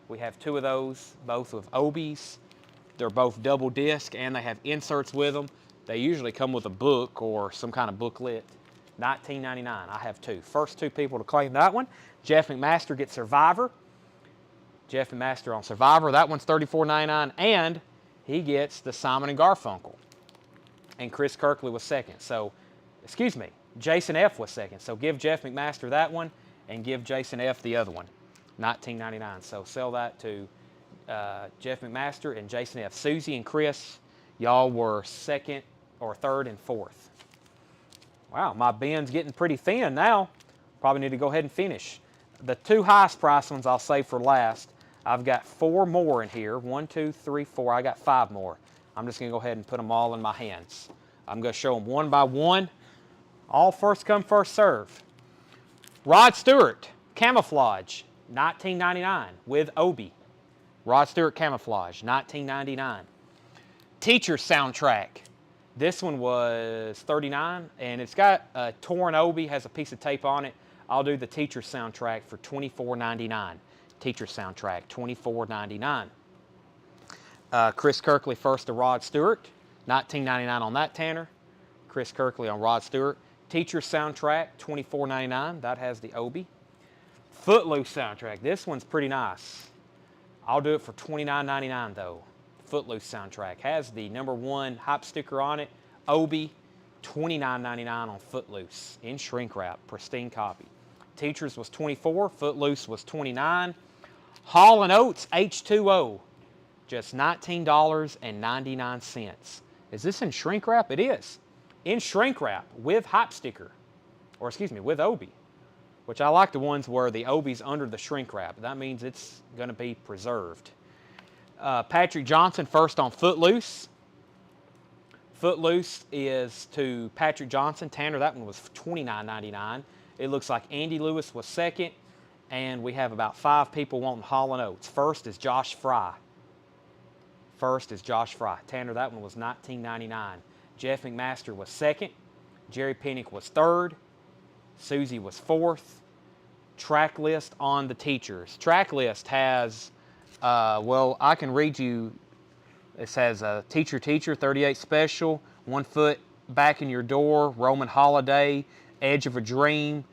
We have two of those, both with Obies. They're both double disc and they have inserts with them. They usually come with a book or some kind of booklet. $19.99. I have two. First two people to claim that one. Jeff McMaster gets Survivor. Jeff McMaster on Survivor. That one's $34.99. And he gets the Simon and Garfunkel. And Chris Kirkley was second. So, excuse me, Jason F. was second. So give Jeff McMaster that one and give Jason F. the other one. $19.99. So sell that to Jeff McMaster and Jason F. Susie and Chris, y'all were second or third and fourth. Wow, my bin's getting pretty thin now. Probably need to go ahead and finish. The two highest price ones I'll save for last. I've got four more in here. 1, 2, 3, 4. I got 5 more. I'm just going to go ahead and put them all in my hands. I'm going to show them one by one. All first come, first serve. Rod Stewart, Camouflage, $19.99 with Obi. Rod Stewart Camouflage, $19.99. Teacher Soundtrack. This one was $39, and it's got a torn Obi, has a piece of tape on it. I'll do the Teacher Soundtrack for $24.99. Teacher Soundtrack, $24.99. Chris Kirkley first to Rod Stewart, $19.99 on that, Tanner. Chris Kirkley on Rod Stewart. Teacher Soundtrack, $24.99. That has the Obi. Footloose Soundtrack. This one's pretty nice. I'll do it for $29.99 though. Footloose Soundtrack. Has the #1 hype sticker on it. Obi, $29.99 on Footloose. In shrink wrap. Pristine copy. Teachers was $24. Footloose was $29. Hall & Oates H2O. Just $19.99. Is this in shrink wrap? It is. In shrink wrap with hype sticker. Or excuse me, with Obi. Which I like the ones where the Obi's under the shrink wrap. That means it's going to be preserved. Patrick Johnson first on Footloose. Footloose is to Patrick Johnson. Tanner, that one was $29.99. It looks like Andy Lewis was second. And we have about 5 people wanting Hall & Oates. First is Josh Fry. Tanner, that one was $19.99. Jeff McMaster was second. Jerry Pinnock was third. Susie was fourth. Track list on the teachers. Track list has, well, I can read you. It says Teacher, 38 Special, 1 Foot Back in Your Door, Roman Holiday, Edge of a Dream,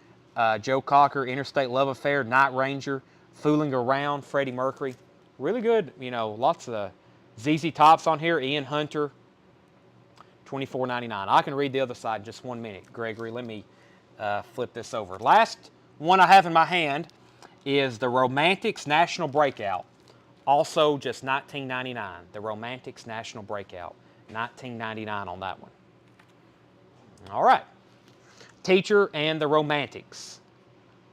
Joe Cocker, Interstate Love Affair, Night Ranger, Fooling Around, Freddie Mercury. Really good, you know, lots of ZZ Top's on here, Ian Hunter, $24.99. I can read the other side in just 1 minute. Gregory, let me flip this over. Last one I have in my hand is the Romantics National Breakout. Also just $19.99. The Romantics National Breakout. $19.99 on that one. All right. Teacher and the Romantics.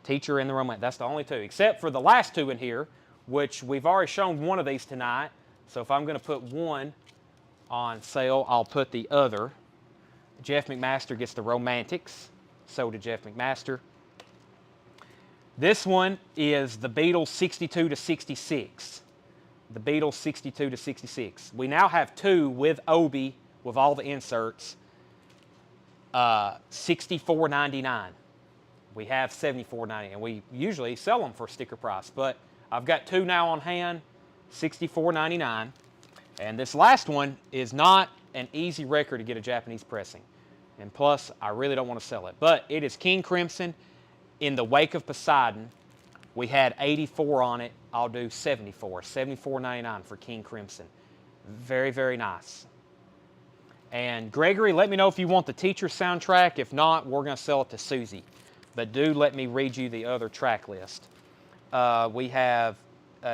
Teacher and the Romantics. That's the only two. Except for the last two in here, which we've already shown one of these tonight. So if I'm going to put one on sale, I'll put the other. Jeff McMaster gets the Romantics. So did Jeff McMaster. This one is the Beatles 62 to 66. The Beatles 62 to 66. We now have two with Obi, with all the inserts. $64.99. We have $74.99, and we usually sell them for sticker price, but I've got two now on hand, $64.99. And this last one is not an easy record to get a Japanese pressing. And plus, I really don't want to sell it. But it is King Crimson in the Wake of Poseidon. We had 84 on it. I'll do 74. $74.99 for King Crimson. Very, very nice. And Gregory, let me know if you want the teacher soundtrack. If not, we're going to sell it to Susie. But do let me read you the other track list. We have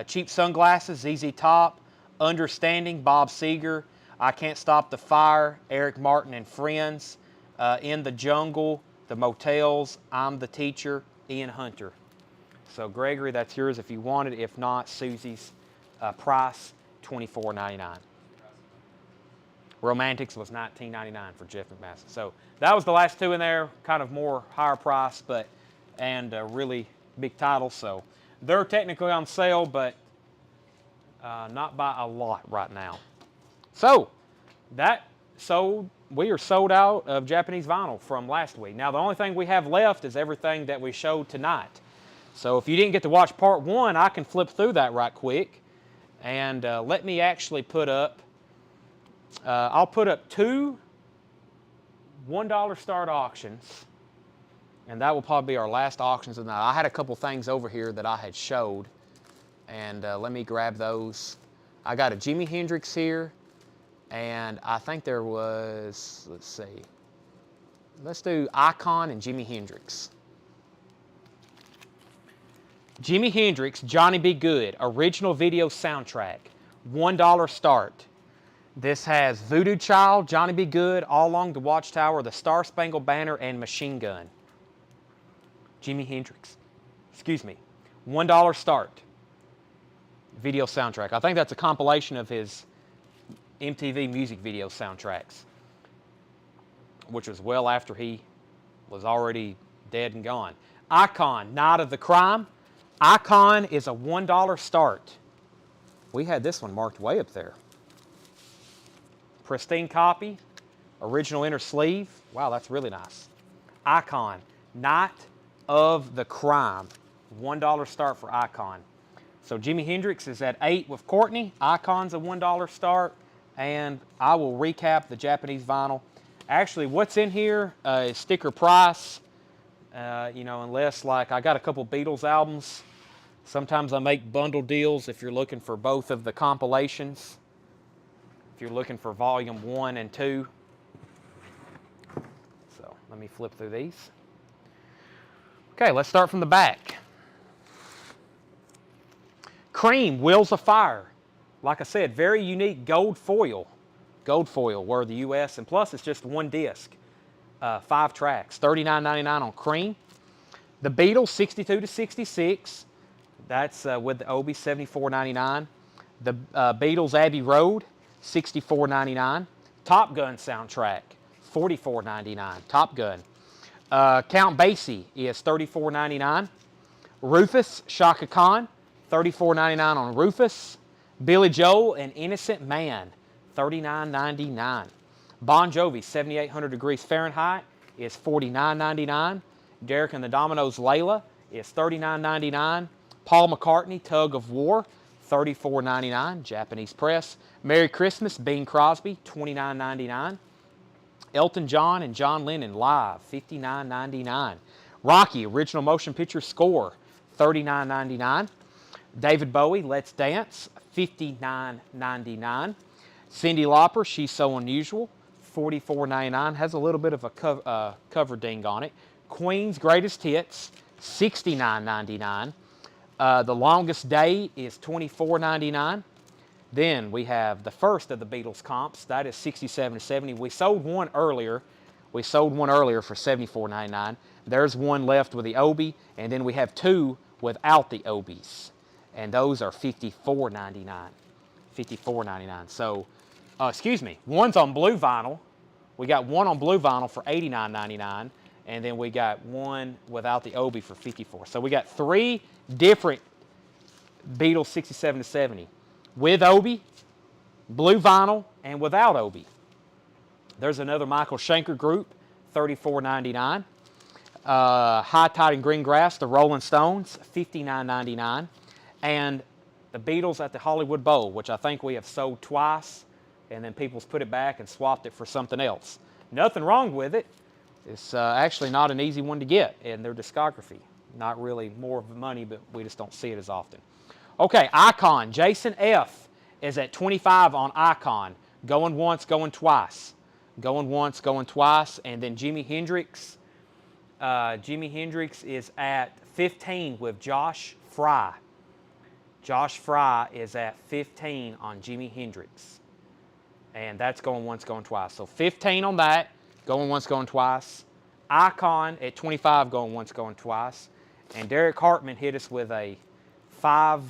Cheap Sunglasses, ZZ Top, Understanding, Bob Seger, I Can't Stop the Fire, Eric Martin and Friends, In the Jungle, The Motels, I'm the Teacher, Ian Hunter. So Gregory, that's yours if you want it. If not, Susie's price, $24.99. Romantics was $19.99 for Jeff McMaster. So that was the last two in there, kind of more higher price, but and really big titles. So they're technically on sale, but not by a lot right now. So we are sold out of Japanese vinyl from last week. Now the only thing we have left is everything that we showed tonight. So if you didn't get to watch part one, I can flip through that right quick, and let me actually put up. I'll put up two $1 start auctions, and that will probably be our last auctions of the night. I had a couple things over here that I had showed, and let me grab those. I got a Jimi Hendrix here, and I think there was, let's see, let's do Icon and Jimi Hendrix. Jimi Hendrix, Johnny Be Good, original video soundtrack, $1 start. This has Voodoo Child, Johnny Be Good, All Along the Watchtower, The Star Spangled Banner, and Machine Gun. Jimi Hendrix. Excuse me. $1 start. Video soundtrack. I think that's a compilation of his MTV music video soundtracks, which was well after he was already dead and gone. Icon, Night of the Crime. Icon is a $1 start. We had this one marked way up there. Pristine copy, original inner sleeve. Wow, that's really nice. Icon, Night of the Crime. $1 start for Icon. So Jimi Hendrix is at 8 with Courtney. Icon's a $1 start. And I will recap the Japanese vinyl. Actually, what's in here is sticker price. You know, unless like I got a couple Beatles albums. Sometimes I make bundle deals if you're looking for both of the compilations. If you're looking for volume 1 and 2. So let me flip through these. Okay, let's start from the back. Cream, Wheels of Fire. Like I said, very unique gold foil. Gold foil, where the US, and plus it's just one disc. 5 tracks, $39.99 on Cream. The Beatles, 62 to 66. That's with the Obi, $74.99. The Beatles, Abbey Road, $64.99. Top Gun soundtrack, $44.99. Top Gun. Count Basie is $34.99. Rufus, Shaka Khan, $34.99 on Rufus. Billy Joel and Innocent Man, $39.99. Bon Jovi, 7,800 Degrees Fahrenheit, is $49.99. Derek and the Dominoes, Layla, is $39.99. Paul McCartney, Tug of War, $34.99, Japanese press. Merry Christmas, Bing Crosby, $29.99. Elton John and John Lennon live, $59.99. Rocky, original motion picture score, $39.99. David Bowie, Let's Dance, $59.99. Cyndi Lauper, She's So Unusual, $44.99. Has a little bit of a cover ding on it. Queen's Greatest Hits, $69.99. The Longest Day is $24.99. Then we have the first of the Beatles comps. That is $67.70. We sold one earlier. We sold one earlier for $74.99. There's one left with the Obi, and then we have two without the Obis. and those are $54.99. $54.99. So, excuse me, one's on blue vinyl. We got one on blue vinyl for $89.99, and then we got one without the Obi for $54. So we got 3 different Beatles 67 to 70 with Obi, blue vinyl, and without Obi. There's another Michael Schenker group, $34.99. High Tide and Green Grass, the Rolling Stones, $59.99. And the Beatles at the Hollywood Bowl, which I think we have sold twice, and then people's put it back and swapped it for something else. Nothing wrong with it. It's actually not an easy one to get in their discography. Not really more of the money, but we just don't see it as often. Okay, Icon. Jason F. is at 25 on Icon. Going once, going twice. Going once, going twice. And then Jimi Hendrix. Jimi Hendrix is at 15 with Josh Fry. Josh Fry is at 15 on Jimi Hendrix. And that's going once, going twice. So 15 on that, going once, going twice. Icon at 25, going once, going twice. And Derek Hartman hit us with a 5.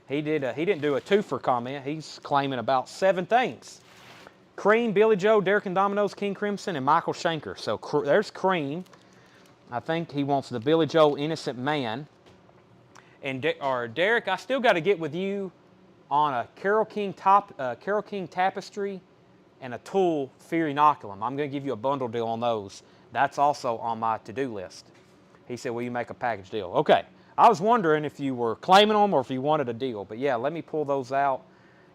He didn't do a twofer comment. He's claiming about 7 things. Cream, Billy Joe, Derek and Domino's, King Crimson, and Michael Schenker. So there's Cream. I think he wants the Billy Joe Innocent Man. And Derek, I still got to get with you on a Carole King tapestry and a Tool Fear Inoculum. I'm going to give you a bundle deal on those. That's also on my to-do list. He said, will you make a package deal? Okay. I was wondering if you were claiming them or if you wanted a deal. But yeah, let me pull those out.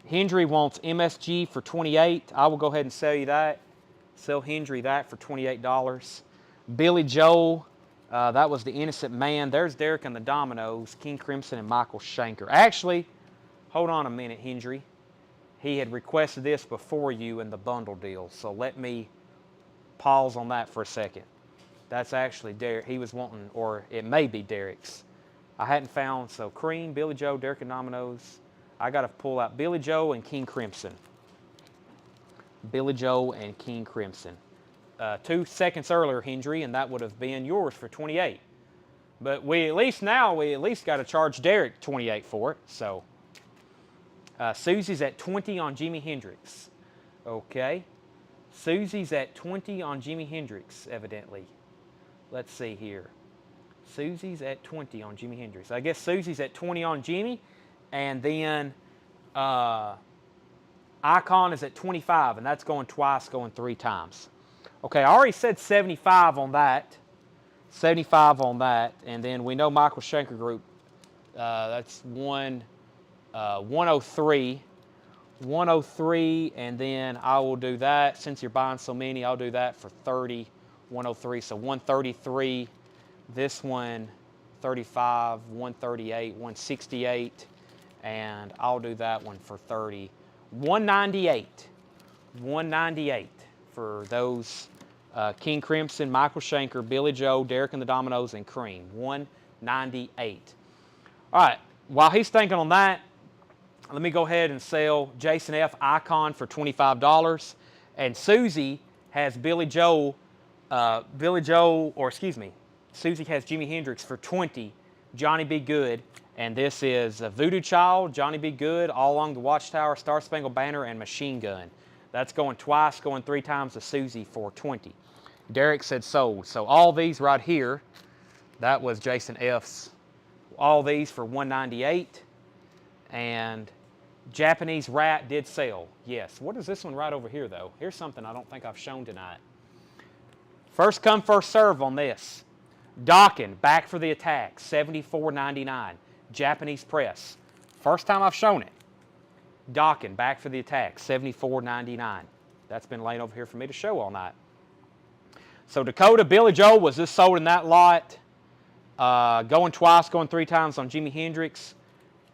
Hendry wants MSG for $28. I will go ahead and sell you that. Sell Hendry that for $28. Billy Joel, that was the Innocent Man. There's Derek and the Dominoes, King Crimson and Michael Schenker. Actually, hold on a minute, Hendry. He had requested this before you in the bundle deal. So let me pause on that for a second. That's actually Derek. He was wanting, or it may be Derek's. I hadn't found, so Cream, Billy Joe, Derek and Dominoes. I got to pull out Billy Joe and King Crimson. Billy Joe and King Crimson. 2 seconds earlier, Hendry, and that would have been yours for $28. But we at least got to charge Derek $28 for it. So Susie's at 20 on Jimi Hendrix. Okay. Susie's at 20 on Jimi Hendrix, evidently. Let's see here. Susie's at 20 on Jimi Hendrix. I guess Susie's at 20 on Jimi, and then Icon is at 25, and that's going twice, going 3 times. Okay, I already said 75 on that. 75 on that, and then we know Michael Schenker Group. That's 103. 103, and then I will do that. Since you're buying so many, I'll do that for 30. 103, so 133. This one, 35, 138, 168, and I'll do that one for 30. 198. 198 for those King Crimson, Michael Schenker, Billy Joe, Derek and the Dominoes, and Cream. 198. All right, while he's thinking on that, let me go ahead and sell Jason F. Icon for $25. And Susie has Susie has Jimi Hendrix for $20, Johnny B. Good, and this is Voodoo Child, Johnny B. Good, All Along the Watchtower, Star Spangled Banner, and Machine Gun. That's going twice, going 3 times to Susie for $20. Derek said sold. So all these right here, that was Jason F.'s. All these for $198, and Japanese Rat did sell. Yes. What is this one right over here, though? Here's something I don't think I've shown tonight. First come, first serve on this. Dockin, Back for the Attack, $74.99. Japanese Press. First time I've shown it. Dockin, Back for the Attack, $74.99. That's been laying over here for me to show all night. So Dakota, Billy Joel was just sold in that lot. Going twice, going 3 times on Jimi Hendrix.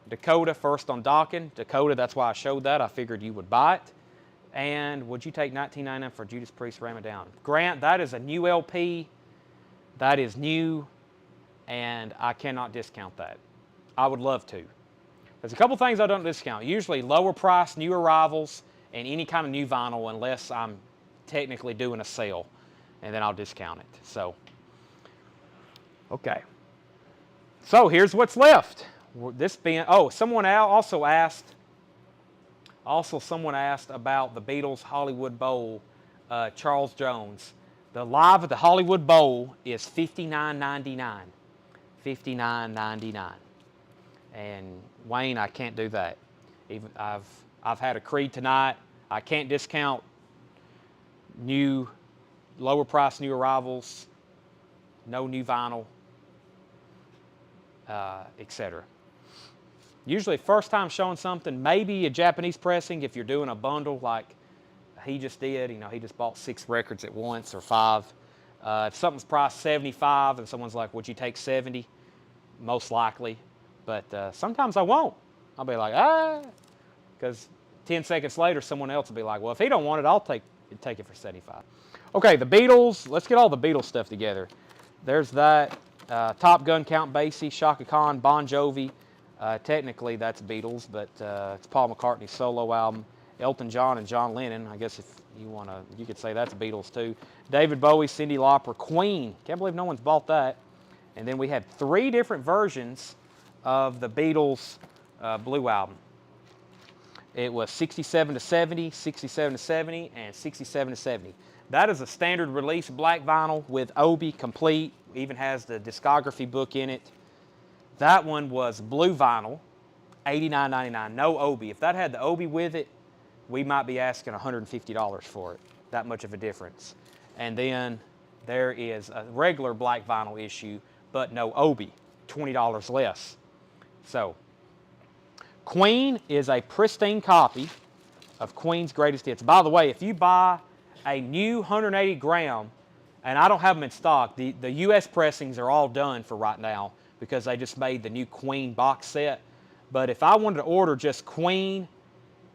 Dakota first on Dockin. Dakota, that's why I showed that. I figured you would buy it. And would you take $19.99 for Judas Priest, Ram It Down? Grant, that is a new LP. That is new, and I cannot discount that. I would love to. There's a couple things I don't discount. Usually lower price, new arrivals, and any kind of new vinyl unless I'm technically doing a sale, and then I'll discount it. So, okay. So here's what's left. This being, oh, someone also asked about the Beatles Hollywood Bowl, Charles Jones. The live at the Hollywood Bowl is $59.99. $59.99. And Wayne, I can't do that. Even I've had a Creed tonight. I can't discount lower price new arrivals, no new vinyl, etc. Usually first time showing something, maybe a Japanese pressing if you're doing a bundle like he just did. He just bought 6 records at once or 5. If something's priced 75 and someone's like, would you take 70? Most likely. But sometimes I won't. I'll be like, because 10 seconds later someone else will be like, well, if he don't want it, I'll take it for 75. Okay, the Beatles. Let's get all the Beatles stuff together. There's that. Top Gun, Count Basie, Chaka Khan, Bon Jovi. Technically, that's Beatles, but it's Paul McCartney's solo album. Elton John and John Lennon. I guess if you could say that's Beatles too. David Bowie, Cyndi Lauper, Queen. Can't believe no one's bought that. And then we had 3 different versions of the Beatles Blue album. It was 67 to 70, 67 to 70, and 67 to 70. That is a standard release black vinyl with Obi complete. Even has the discography book in it. That one was blue vinyl, $89.99, no Obi. If that had the Obi with it, we might be asking $150 for it. That much of a difference. And then there is a regular black vinyl issue, but no Obi, $20 less. So, Queen is a pristine copy of Queen's Greatest Hits. By the way, if you buy a new 180 gram, and I don't have them in stock, the U.S. pressings are all done for right now because they just made the new Queen box set. But if I wanted to order just Queen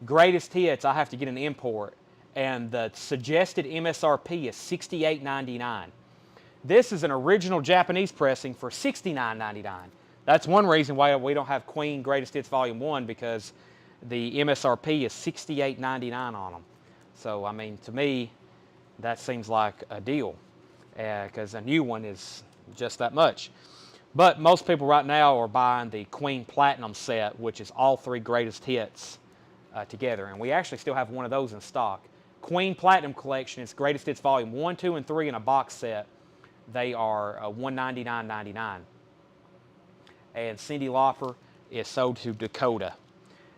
Greatest Hits, I have to get an import. And the suggested MSRP is $68.99. This is an original Japanese pressing for $69.99. That's one reason why we don't have Queen Greatest Hits Volume 1, because the MSRP is $68.99 on them. So, I mean, to me, that seems like a deal, because a new one is just that much. But most people right now are buying the Queen Platinum set, which is all 3 greatest hits together. And we actually still have one of those in stock. Queen Platinum Collection is Greatest Hits Volume 1, 2, and 3 in a box set. They are $199.99. And Cyndi Lauper is sold to Dakota.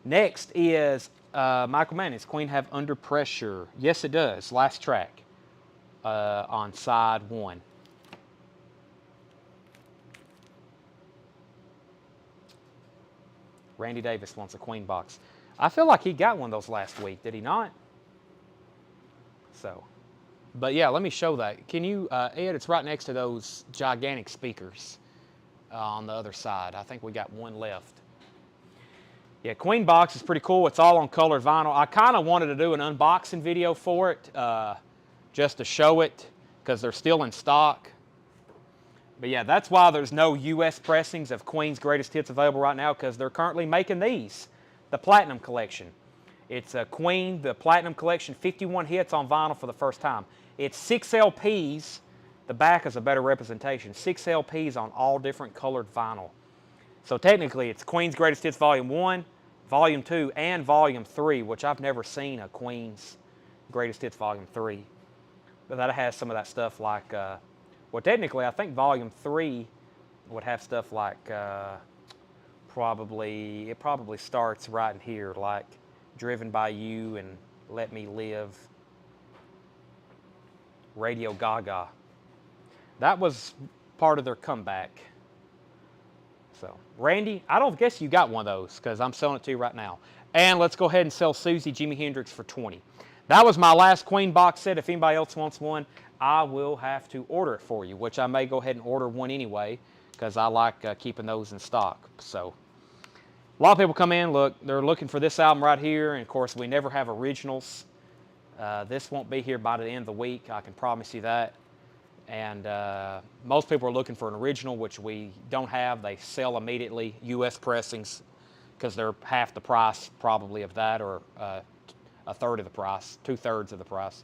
Next is Michael Manning's Queen Have Under Pressure. Yes, it does. Last track on side 1. Randy Davis wants a Queen box. I feel like he got one of those last week. Did he not? So, but yeah, let me show that. Can you, Ed, it's right next to those gigantic speakers on the other side. I think we got one left. Yeah, Queen box is pretty cool. It's all on colored vinyl. I kind of wanted to do an unboxing video for it just to show it because they're still in stock. But yeah, that's why there's no U.S. pressings of Queen's Greatest Hits available right now, because they're currently making these, the Platinum Collection. It's a Queen, the Platinum Collection, 51 hits on vinyl for the first time. It's 6 LPs. The back is a better representation. 6 LPs on all different colored vinyl. So technically, it's Queen's Greatest Hits Volume 1, Volume 2, and Volume 3, which I've never seen a Queen's Greatest Hits Volume 3. But that has some of that stuff like... well, technically, I think Volume 3 would have stuff like it probably starts right in here, like Driven by You and Let Me Live, Radio Gaga. That was part of their comeback. So, Randy, I don't guess you got one of those because I'm selling it to you right now. And let's go ahead and sell Susie Jimi Hendrix for $20. That was my last Queen box set. If anybody else wants one, I will have to order it for you, which I may go ahead and order one anyway because I like keeping those in stock. So a lot of people come in, look, they're looking for this album right here, and of course we never have originals. This won't be here by the end of the week, I can promise you that. And most people are looking for an original, which we don't have. They sell immediately, U.S. pressings, because they're half the price probably of that, or a third of the price, 2/3 of the price.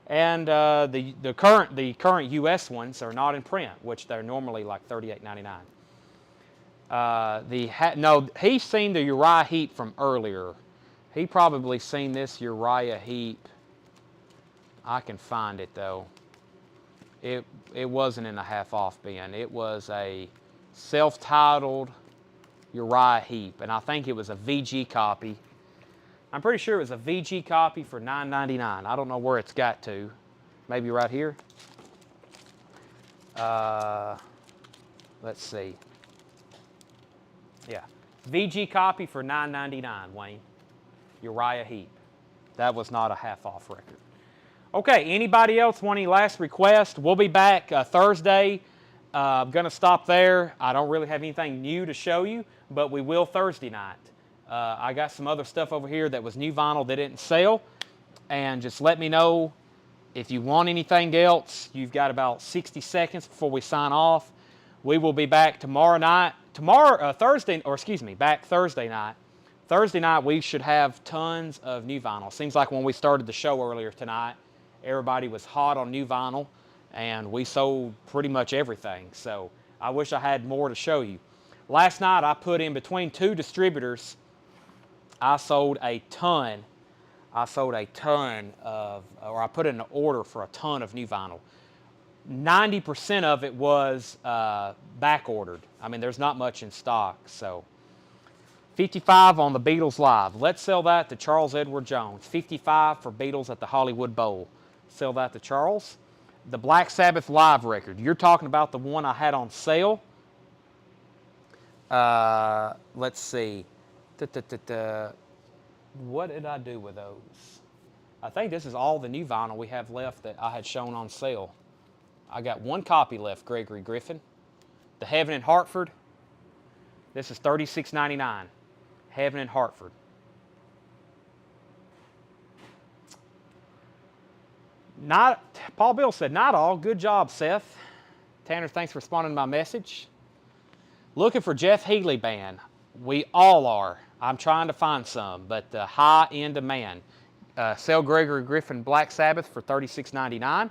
And the current U.S. ones are not in print, which they're normally like $38.99. No, he's seen the Uriah Heep from earlier. He probably seen this Uriah Heep. I can find it though. It wasn't in a half off bin. It was a self-titled Uriah Heep, and I think it was a VG copy. I'm pretty sure it was a VG copy for $9.99. I don't know where it's got to. Maybe right here. Let's see. Yeah, VG copy for $9.99, Wayne. Uriah Heep. That was not a half-off record. Okay, anybody else want any last requests? We'll be back Thursday. I'm going to stop there. I don't really have anything new to show you, but we will Thursday night. I got some other stuff over here that was new vinyl that didn't sell. And just let me know if you want anything else. You've got about 60 seconds before we sign off. We will be back tomorrow night. Back Thursday night. Thursday night we should have tons of new vinyl. Seems like when we started the show earlier tonight, everybody was hot on new vinyl, and we sold pretty much everything. So I wish I had more to show you. Last night I put in between two distributors, I sold a ton. I put in an order for a ton of new vinyl. 90% of it was back ordered. I mean, there's not much in stock. So 55 on the Beatles Live. Let's sell that to Charles Edward Jones. 55 for Beatles at the Hollywood Bowl. Sell that to Charles. The Black Sabbath Live record. You're talking about the one I had on sale. Let's see. What did I do with those? I think this is all the new vinyl we have left that I had shown on sale. I got one copy left, Gregory Griffin. The Heaven in Hartford. This is $36.99. Heaven in Hartford. Paul Bill said, not all. Good job, Seth. Tanner, thanks for responding to my message. Looking for Jeff Healey band. We all are. I'm trying to find some, but high in demand. Sell Gregory Griffin Black Sabbath for $36.99.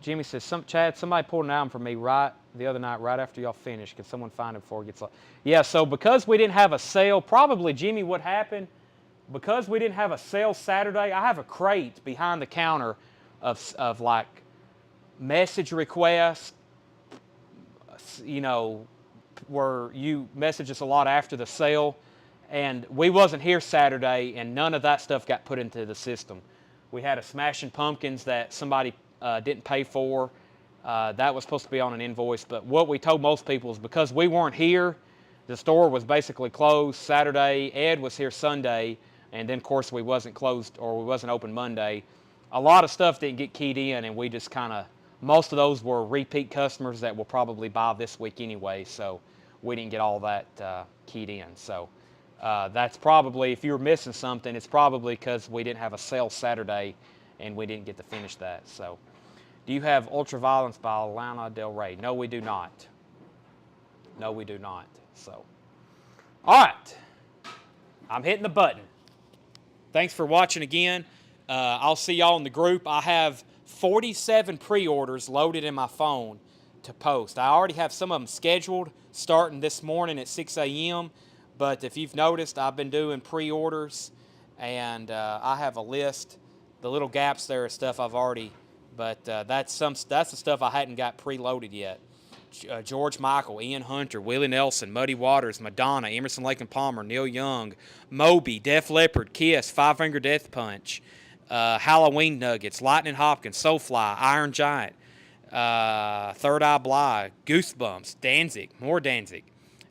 Jimmy says, Chad, somebody pulled an album for me the other night right after y'all finished. Can someone find it before it gets lost? Yeah, so because we didn't have a sale, probably, Jimmy, what happened, because we didn't have a sale Saturday, I have a crate behind the counter of like message requests, you know, where you message us a lot after the sale, and we wasn't here Saturday, and none of that stuff got put into the system. We had a Smashing Pumpkins that somebody didn't pay for. That was supposed to be on an invoice, but what we told most people is because we weren't here, the store was basically closed Saturday. Ed was here Sunday, and then, of course, we wasn't closed or we wasn't open Monday. A lot of stuff didn't get keyed in, and we just kind of, most of those were repeat customers that will probably buy this week anyway, so we didn't get all that keyed in. So that's probably, if you were missing something, it's probably because we didn't have a sale Saturday and we didn't get to finish that. So, do you have Ultraviolence by Lana Del Rey? No, we do not. No, we do not. So, all right. I'm hitting the button. Thanks for watching again. I'll see y'all in the group. I have 47 pre-orders loaded in my phone to post. I already have some of them scheduled starting this morning at 6 a.m., but if you've noticed, I've been doing pre-orders, and I have a list. The little gaps there are stuff I've already, but that's the stuff I hadn't got preloaded yet. George Michael, Ian Hunter, Willie Nelson, Muddy Waters, Madonna, Emerson, Lake and Palmer, Neil Young, Moby, Def Leppard, Kiss, Five Finger Death Punch, Halloween Nuggets, Lightning Hopkins, Soulfly, Iron Giant, Third Eye Blind, Goosebumps, Danzig, more Danzig,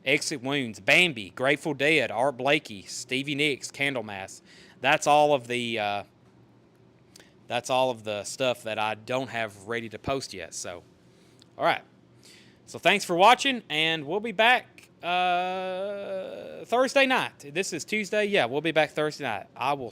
Exit Wounds, Bambi, Grateful Dead, Art Blakey, Stevie Nicks, Candlemass. That's all of the stuff that I don't have ready to post yet. So, all right. So thanks for watching, and we'll be back Thursday night. This is Tuesday. Yeah, we'll be back Thursday night. I will